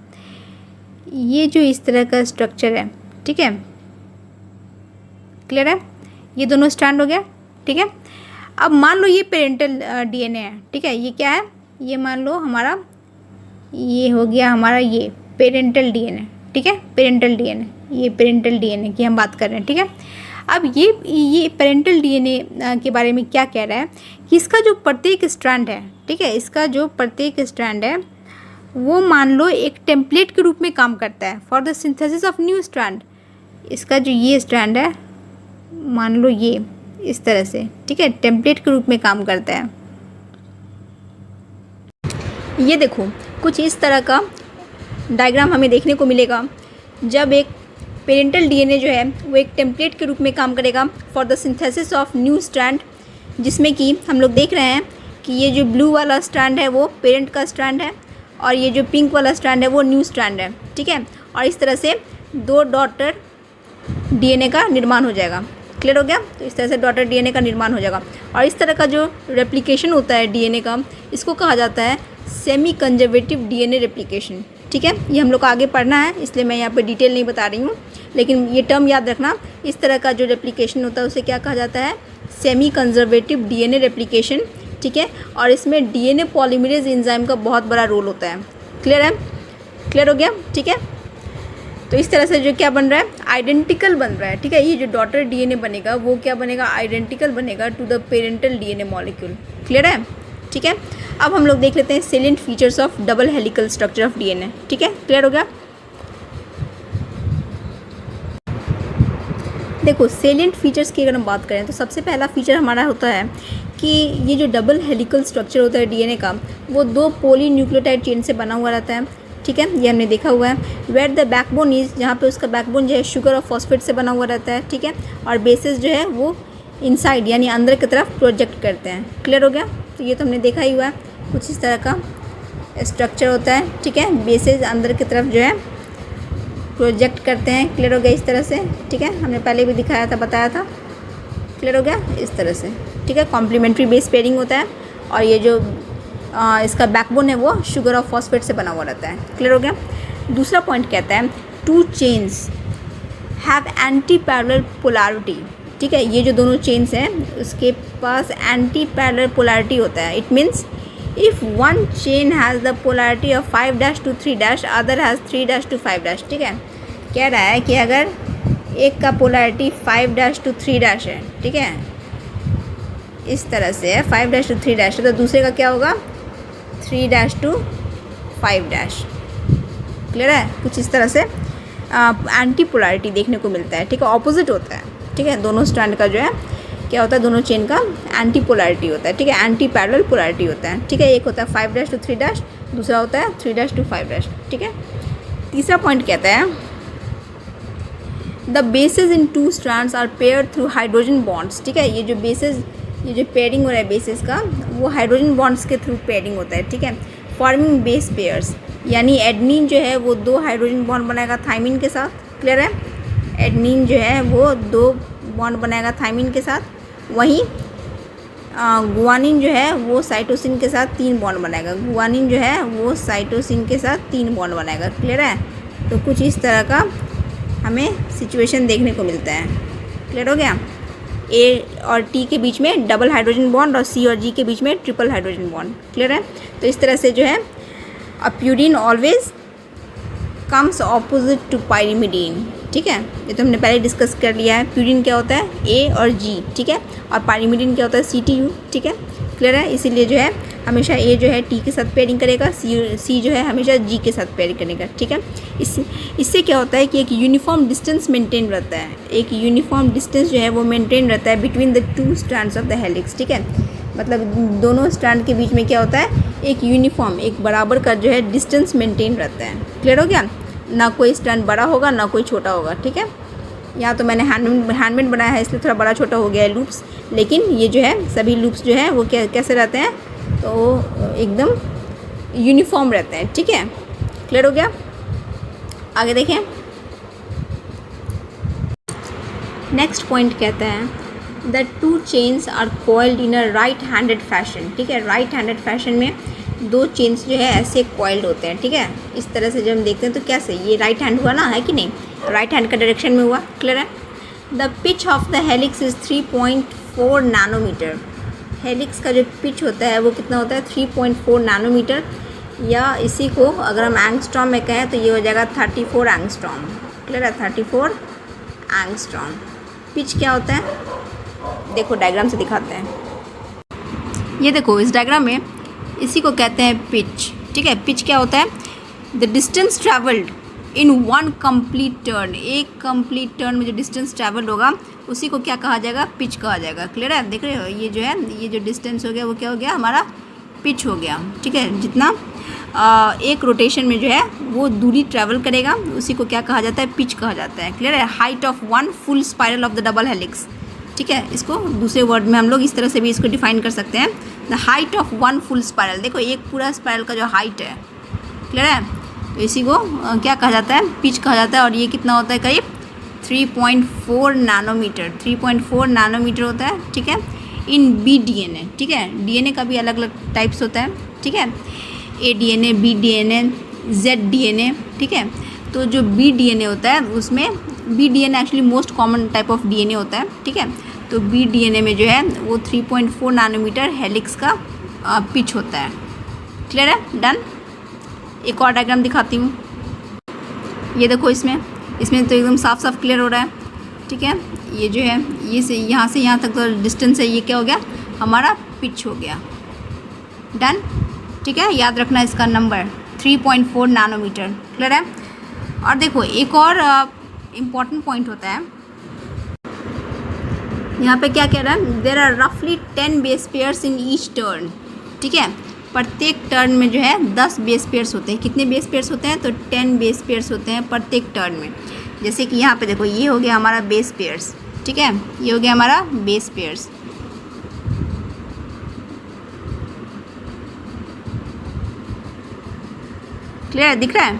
ये जो इस तरह का स्ट्रक्चर है, ठीक है, क्लियर है, ये दोनों स्ट्रैंड हो गया, ठीक है। अब मान लो ये पेरेंटल डीएनए है, ठीक है, ये क्या है, ये मान लो हमारा, ये हो गया हमारा ये पेरेंटल डीएनए, ठीक है, पेरेंटल डीएनए, ये पेरेंटल डीएनए की हम बात कर रहे हैं, ठीक है। अब ये पेरेंटल डीएनए के बारे में क्या कह रहा है कि इसका जो प्रत्येक स्ट्रैंड है, ठीक है, इसका जो प्रत्येक स्ट्रैंड है वो मान लो एक टेम्पलेट के रूप में काम करता है for the synthesis of new strand. इसका जो ये स्ट्रैंड है, मान लो ये इस तरह से, ठीक है, टेम्पलेट के रूप में काम करता है। ये देखो कुछ इस तरह का डायग्राम हमें देखने को मिलेगा जब एक पेरेंटल डीएनए जो है वो एक टेम्पलेट के रूप में काम करेगा for the synthesis of new strand, जिसमें कि हम लोग देख रहे हैं कि ये जो ब्लू वाला स्ट्रैंड है वो पेरेंट का स्ट्रैंड है और ये जो पिंक वाला स्ट्रैंड है वो न्यू स्ट्रैंड है, ठीक है। और इस तरह से दो डॉटर डीएनए का निर्माण हो जाएगा। क्लियर हो गया। तो इस तरह से डॉटर डीएनए का निर्माण हो जाएगा और इस तरह का जो रेप्लिकेशन होता है डीएनए का, इसको कहा जाता है सेमी कंजर्वेटिव डीएनए रेप्लिकेशन। ठीक है, ये हम लोग को आगे पढ़ना है इसलिए मैं यहाँ पे डिटेल नहीं बता रही हूँ, लेकिन ये टर्म याद रखना। इस तरह का जो रेप्लिकेशन होता है उसे क्या कहा जाता है, सेमी कंजर्वेटिव डीएनए रेप्लिकेशन। ठीक है, और इसमें डीएनए पॉलीमरेज एंजाइम का बहुत बड़ा रोल होता है। क्लियर है, क्लियर हो गया। ठीक है, तो इस तरह से जो क्या बन रहा है, आइडेंटिकल बन रहा है। ठीक है, ये जो डॉटर डीएनए बनेगा वो क्या बनेगा, आइडेंटिकल बनेगा to the parental DNA molecule. Clear है। ठीक है, अब हम लोग देख लेते हैं salient features of double helical structure of DNA. ठीक है, क्लियर हो गया। देखो सेलेंट फीचर्स की अगर हम बात करें तो सबसे पहला फीचर हमारा होता है कि ये जो डबल हेलिकल स्ट्रक्चर होता है डीएनए का, वो दो पोली न्यूक्लियोटाइड चेन से बना हुआ रहता है। ठीक है, ये हमने देखा हुआ है। वेयर द बैकबोन इज, जहाँ पे उसका बैकबोन जो है शुगर और फॉस्फेट से बना हुआ रहता है। ठीक है, और बेसिस जो है वो इनसाइड यानी अंदर की तरफ प्रोजेक्ट करते हैं। क्लियर हो गया। तो ये तो हमने देखा ही हुआ है, कुछ इस तरह का स्ट्रक्चर होता है। ठीक है, बेसिस अंदर की तरफ जो है प्रोजेक्ट करते हैं। क्लियर हो गया इस तरह से। ठीक है, हमने पहले भी दिखाया था, बताया था। क्लियर हो गया इस तरह से। ठीक है, कॉम्प्लीमेंट्री बेस पेयरिंग होता है और ये जो इसका बैकबोन है वो शुगर और फॉस्फेट से बना हुआ रहता है। क्लियर हो गया। दूसरा पॉइंट कहता है to chains have anti parallel polarity. ठीक है, ये जो दोनों चेन्स हैं उसके पास एंटी पैरेलल पोलैरिटी होता है। It means if one chain has the polarity of 5' to 3', other has 3' to 5'। ठीक है, कह रहा है कि अगर एक का पोलैरिटी 5' to 3' है, ठीक है, इस तरह से है 5' to 3' है, तो दूसरे का क्या होगा 3' to 5'। क्लियर है, कुछ इस तरह से एंटी पोलैरिटी देखने को मिलता है। ठीक है, ऑपोजिट होता है। ठीक है, दोनों स्ट्रैंड का जो है क्या होता है, दोनों चेन का एंटी पोलैरिटी होता है। ठीक है, एंटी पैरेलल पोलैरिटी होता है। ठीक है, एक होता है 5' to 3', दूसरा होता है 3' to 5'। ठीक है, तीसरा पॉइंट कहता है the bases in two strands are paired through hydrogen bonds. ठीक है, ये जो बेसिस, ये जो पेयरिंग हो रहा है बेसिस का, वो हाइड्रोजन बॉन्ड्स के थ्रू पेयरिंग होता है। ठीक है, फॉर्मिंग बेस पेयर्स, यानी एडनिन जो है वो 2 हाइड्रोजन बॉन्ड बनाएगा थाइमिन के साथ। क्लियर है, एडनिन जो है वो 2 बॉन्ड बनाएगा थाइमिन के साथ। वहीं गुआनिन जो है वो साइटोसिन के साथ 3 बॉन्ड बनाएगा। गुआनिन जो है वो साइटोसिन के साथ 3 बॉन्ड बनाएगा। क्लियर है? तो कुछ इस तरह का हमें सिचुएशन देखने को मिलता है। क्लियर हो गया? ए और टी के बीच में डबल हाइड्रोजन बॉन्ड और सी और जी के बीच में ट्रिपल हाइड्रोजन बॉन्ड। क्लियर है? तो इस तरह से जो है purine always comes opposite to pyrimidine. ठीक है, ये तो हमने पहले डिस्कस कर लिया है। प्यूरिन क्या होता है? ए और जी। ठीक है, और पाइरिमिडीन क्या होता है? CTU। ठीक है, क्लियर है? इसीलिए जो है हमेशा ए जो है टी के साथ पेयरिंग करेगा, सी जो है हमेशा जी के साथ पेयरिंग करेगा। ठीक है, इससे क्या होता है कि एक यूनिफॉर्म डिस्टेंस मेंटेन रहता है। एक यूनिफॉर्म डिस्टेंस जो है वो मेंटेन रहता है between the 2 strands of the helix. ठीक है, मतलब दोनों स्ट्रैंड के बीच में क्या होता है? एक यूनिफॉर्म, एक बराबर का जो है डिस्टेंस मेंटेन रहता है। क्लियर हो गया? ना कोई स्ट्रैंड बड़ा होगा ना कोई छोटा होगा। ठीक है, यहाँ तो मैंने हैंडमेड बनाया है इसलिए थोड़ा बड़ा छोटा हो गया है लूप्स, लेकिन ये जो है सभी लूप्स जो है वो कैसे रहते हैं? तो एकदम यूनिफॉर्म रहते हैं। ठीक है, क्लियर हो गया? आगे देखें। नेक्स्ट पॉइंट कहता है the 2 chains are coiled in a right handed fashion. ठीक है, राइट हैंडेड फैशन में 2 चेन्स जो है ऐसे कॉइल्ड होते हैं। ठीक है, इस तरह से जब हम देखते हैं तो कैसे, ये राइट हैंड हुआ ना, है कि नहीं? राइट हैंड का डायरेक्शन में हुआ। क्लियर है? The pitch of the helix is 3.4 nanometre. Helix का जो पिच होता है वो कितना होता है? 3.4 नैनोमीटर, या इसी को अगर हम एंगस्ट्रॉम में कहें तो ये हो जाएगा 34 एंगस्ट्रॉम। क्लियर है? 34 एंगस्ट्रॉम। पिच क्या होता है? देखो डायग्राम से दिखाते हैं। ये देखो इस डायग्राम में इसी को कहते हैं पिच। ठीक है, पिच क्या होता है? The distance travelled in 1 complete turn. एक कंप्लीट टर्न में जो डिस्टेंस ट्रैवल्ड होगा उसी को क्या कहा जाएगा? पिच कहा जाएगा। क्लियर है? देख रहे हो, ये जो है ये जो डिस्टेंस हो गया वो क्या हो गया? हमारा पिच हो गया। ठीक है, जितना एक रोटेशन में जो है वो दूरी ट्रैवल करेगा उसी को क्या कहा जाता है? पिच कहा जाता है। क्लियर है? Height of 1 full spiral of the double helix. ठीक है, इसको दूसरे वर्ड में हम लोग इस तरह से भी इसको डिफाइन कर सकते हैं, the height of 1 full spiral. देखो एक पूरा स्पाइरल का जो हाइट है, क्लियर है, तो इसी को क्या कहा जाता है? पिच कहा जाता है। और ये कितना होता है? करीब 3.4 नैनोमीटर। 3.4 नैनोमीटर होता है। ठीक है, इन BDNA। ठीक है, DNA का भी अलग अलग टाइप्स होता है। ठीक है, ADNA, BDNA, ZDNA। ठीक है, तो जो BDNA होता है उसमें BDNA actually most common type of DNA होता है। ठीक है, तो BDNA में जो है वो 3.4 नैनोमीटर हेलिक्स का पिच होता है। क्लियर है? डन। एक और डायग्राम दिखाती हूँ। ये देखो इसमें तो एकदम साफ साफ क्लियर हो रहा है। ठीक है, ये जो है ये से यहाँ तक तो डिस्टेंस है, ये क्या हो गया? हमारा पिच हो गया। डन। ठीक है, याद रखना इसका नंबर 3.4 नैनोमीटर। क्लियर है? और देखो एक और इम्पॉर्टेंट पॉइंट होता है यहाँ पे, क्या कह रहा है? देयर आर रफली 10 base pairs in each turn. ठीक है, प्रत्येक टर्न में जो है 10 बेस पेयर्स होते हैं। कितने बेस पेयर्स होते हैं? तो 10 बेस पेयर्स होते हैं प्रत्येक टर्न में। जैसे कि यहाँ पे देखो ये हो गया हमारा बेस पेयर्स। ठीक है, ये हो गया हमारा बेस पेयर्स। क्लियर है? दिख रहा है?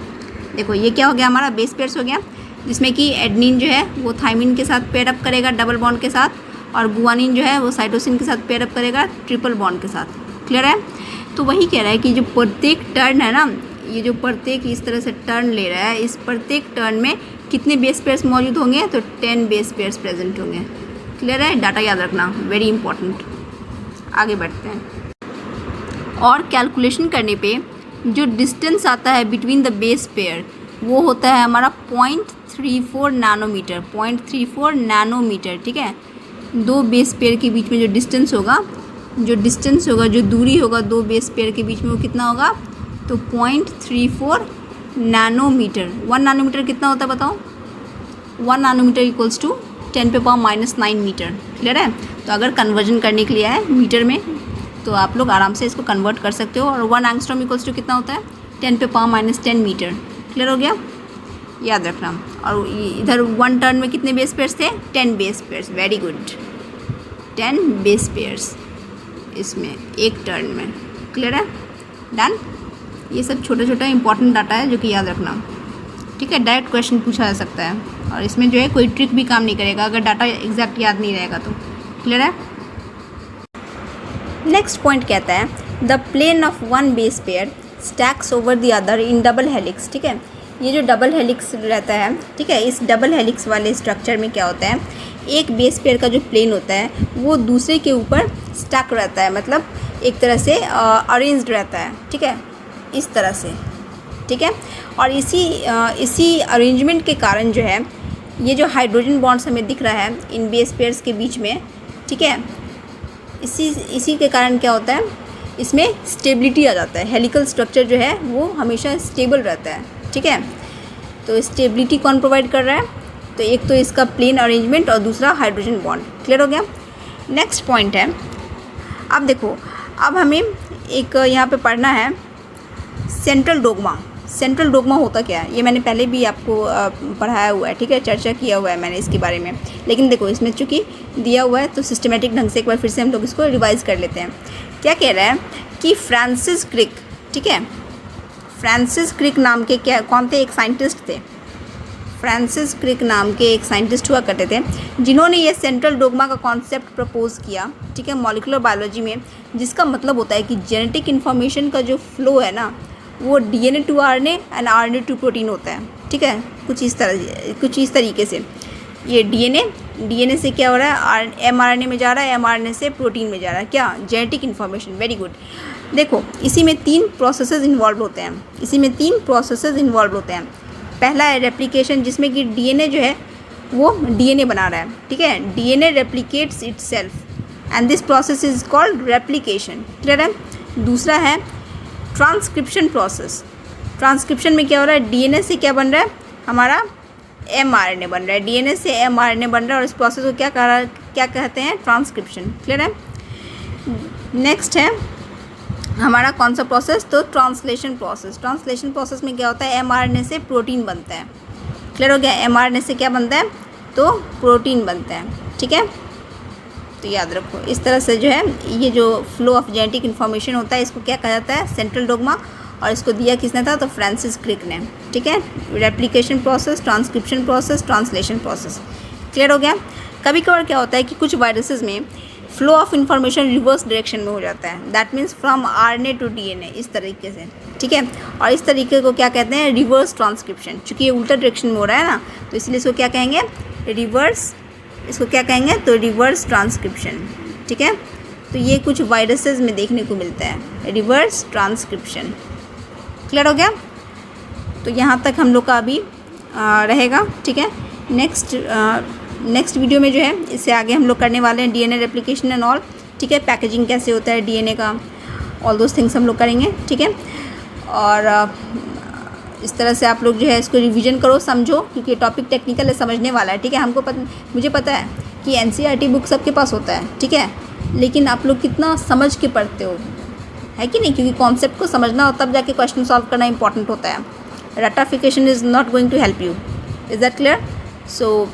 देखो ये क्या हो गया? हमारा बेस पेयर्स हो गया, जिसमें कि एडनिन जो है वो थाइमिन के साथ पेयर अप करेगा डबल बॉन्ड के साथ, और गुआनिन जो है वो साइटोसिन के साथ पेयर अप करेगा ट्रिपल बॉन्ड के साथ। क्लियर है? तो वही कह रहा है कि जो प्रत्येक टर्न है ना, ये जो प्रत्येक इस तरह से टर्न ले रहा है, इस प्रत्येक टर्न में कितने बेस पेयर्स मौजूद होंगे? तो 10 बेस पेयर्स प्रेजेंट होंगे। क्लियर है? डाटा याद रखना, वेरी इंपॉर्टेंट। आगे बढ़ते हैं। और कैलकुलेशन करने पे जो डिस्टेंस आता है बिटवीन द बेस पेयर वो होता है हमारा 0.34 नैनोमीटर। 0.34 नैनोमीटर। ठीक है, 2 बेस पेयर के बीच में जो डिस्टेंस होगा, जो दूरी होगा 2 बेस पेयर के बीच में, वो कितना होगा? तो 0.34 नैनोमीटर। 1 नैनोमीटर कितना होता है बताओ? 1 nanometre equals to 10⁻⁹ metre. Clear है? तो अगर कन्वर्जन करने के लिए है मीटर में तो आप लोग आराम से इसको कन्वर्ट कर सकते हो। और 1 एंगस्ट्रॉम इक्वल्स टू कितना होता है? 10⁻⁻10 मीटर। क्लियर हो गया? याद रखना। और इधर 1 टर्न में कितने बेस पेयर्स थे? 10 base pairs. Very good, 10 base pairs इसमें एक टर्न में। क्लियर है? डन। ये सब छोटा छोटा इंपॉर्टेंट डाटा है जो कि याद रखना। ठीक है, डायरेक्ट क्वेश्चन पूछा जा सकता है और इसमें जो है कोई ट्रिक भी काम नहीं करेगा अगर डाटा एग्जैक्ट याद नहीं रहेगा तो। क्लियर है? नेक्स्ट पॉइंट कहता है the plane of one base pair stacks over the other in double helix. ठीक है, ये जो डबल हेलिक्स रहता है, ठीक है, इस डबल हेलिक्स वाले स्ट्रक्चर में क्या होता है, एक बेस पेयर का जो प्लेन होता है वो दूसरे के ऊपर स्टैक रहता है, मतलब एक तरह से अरेंज्ड रहता है। ठीक है, इस तरह से। ठीक है, और इसी अरेंजमेंट के कारण जो है ये हाइड्रोजन बॉन्ड्स हमें दिख रहा है इन बेस पेयर्स के बीच में। ठीक है, इसी के कारण क्या होता है, इसमें स्टेबिलिटी आ जाता है। हेलिकल स्ट्रक्चर जो है वो हमेशा स्टेबल रहता है। ठीक है, तो स्टेबिलिटी कौन प्रोवाइड कर रहा है, तो एक तो इसका प्लेन अरेंजमेंट और दूसरा हाइड्रोजन बॉन्ड। क्लियर हो गया। नेक्स्ट पॉइंट है, अब देखो, अब हमें एक यहाँ पे पढ़ना है सेंट्रल डोग्मा। सेंट्रल डोग्मा होता क्या है, ये मैंने पहले भी आपको पढ़ाया हुआ है। ठीक है, चर्चा किया हुआ है मैंने इसके बारे में, लेकिन देखो इसमें चूँकि दिया हुआ है तो सिस्टमेटिक ढंग से एक बार फिर से हम लोग इसको रिवाइज़ कर लेते हैं। क्या कह रहा है कि फ्रांसिस क्रिक, ठीक है, फ्रांसिस क्रिक नाम के कौन थे, एक साइंटिस्ट थे। फ्रांसिस क्रिक नाम के एक साइंटिस्ट हुआ करते थे जिन्होंने ये सेंट्रल डोग्मा का कॉन्सेप्ट प्रपोज किया। ठीक है, मॉलिक्यूलर बायोलॉजी में, जिसका मतलब होता है कि जेनेटिक इन्फॉर्मेशन का जो फ्लो है ना वो DNA to RNA and RNA to protein होता है। ठीक है, कुछ इस तरीके से ये DNA से क्या हो रहा है, mRNA में जा रहा है, mRNA से प्रोटीन में जा रहा है, क्या, जेनेटिक इन्फॉर्मेशन। Very good. देखो इसमें में 3 प्रोसेसेस इन्वॉल्व होते हैं। पहला है रेप्लिकेशन, जिसमें कि DNA जो है वो DNA बना रहा है। ठीक है, DNA replicates itself and this process is called replication. Clear है। दूसरा है ट्रांसक्रिप्शन प्रोसेस। ट्रांसक्रिप्शन में क्या हो रहा है, DNA से क्या बन रहा है, हमारा mRNA बन रहा है, DNA से mRNA बन रहा है, और इस प्रोसेस को क्या कहते हैं, ट्रांसक्रिप्शन। क्लियर है। नेक्स्ट है हमारा कौन सा प्रोसेस, तो ट्रांसलेशन प्रोसेस। ट्रांसलेशन प्रोसेस में क्या होता है, mRNA से प्रोटीन बनता है। क्लियर हो गया। mRNA से क्या बनता है, तो प्रोटीन बनता है। ठीक है, तो याद रखो इस तरह से जो है ये जो फ्लो ऑफ जेनेटिक इन्फॉर्मेशन होता है इसको क्या कहा जाता है, सेंट्रल डोग्मा। और इसको दिया किसने था, तो फ्रांसिस क्रिक ने। ठीक है, replication process, transcription process, translation process. Clear हो गया। कभी कभार क्या होता है कि कुछ वायरसेस में flow of information reverse direction में हो जाता है, that means from RNA to DNA, इस तरीके से। ठीक है, और इस तरीके को क्या कहते हैं, रिवर्स ट्रांसक्रिप्शन। चूँकि ये उल्टा डायरेक्शन में हो रहा है ना, तो इसलिए इसको क्या कहेंगे, रिवर्स ट्रांसक्रिप्शन। ठीक है, तो ये कुछ वायरसेस में देखने को मिलता है, रिवर्स ट्रांसक्रिप्शन। क्लियर हो गया। तो यहाँ तक हम लोग का अभी रहेगा। ठीक है, नेक्स्ट वीडियो में जो है इससे आगे हम लोग करने वाले हैं DNA रेप्लिकेशन एंड ऑल। ठीक है, पैकेजिंग कैसे होता है DNA का, ऑल दोज थिंग्स हम लोग करेंगे। ठीक है, और इस तरह से आप लोग जो है इसको रिवीजन करो, समझो, क्योंकि टॉपिक टेक्निकल है, समझने वाला है। ठीक है, मुझे पता है कि NCERT बुक सबके पास होता है। ठीक है, लेकिन आप लोग कितना समझ के पढ़ते हो, है कि नहीं, क्योंकि कॉन्सेप्ट को समझना हो तब जाके क्वेश्चन सॉल्व करना इंपॉर्टेंट होता है। रटाफिकेशन is not going to help you. Is that clear. So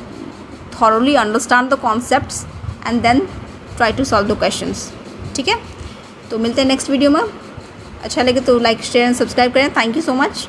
thoroughly understand the concepts and then try to solve the questions. ठीक है, तो मिलते हैं नेक्स्ट वीडियो में। अच्छा लगे तो लाइक, शेयर एंड सब्सक्राइब करें। Thank you so much.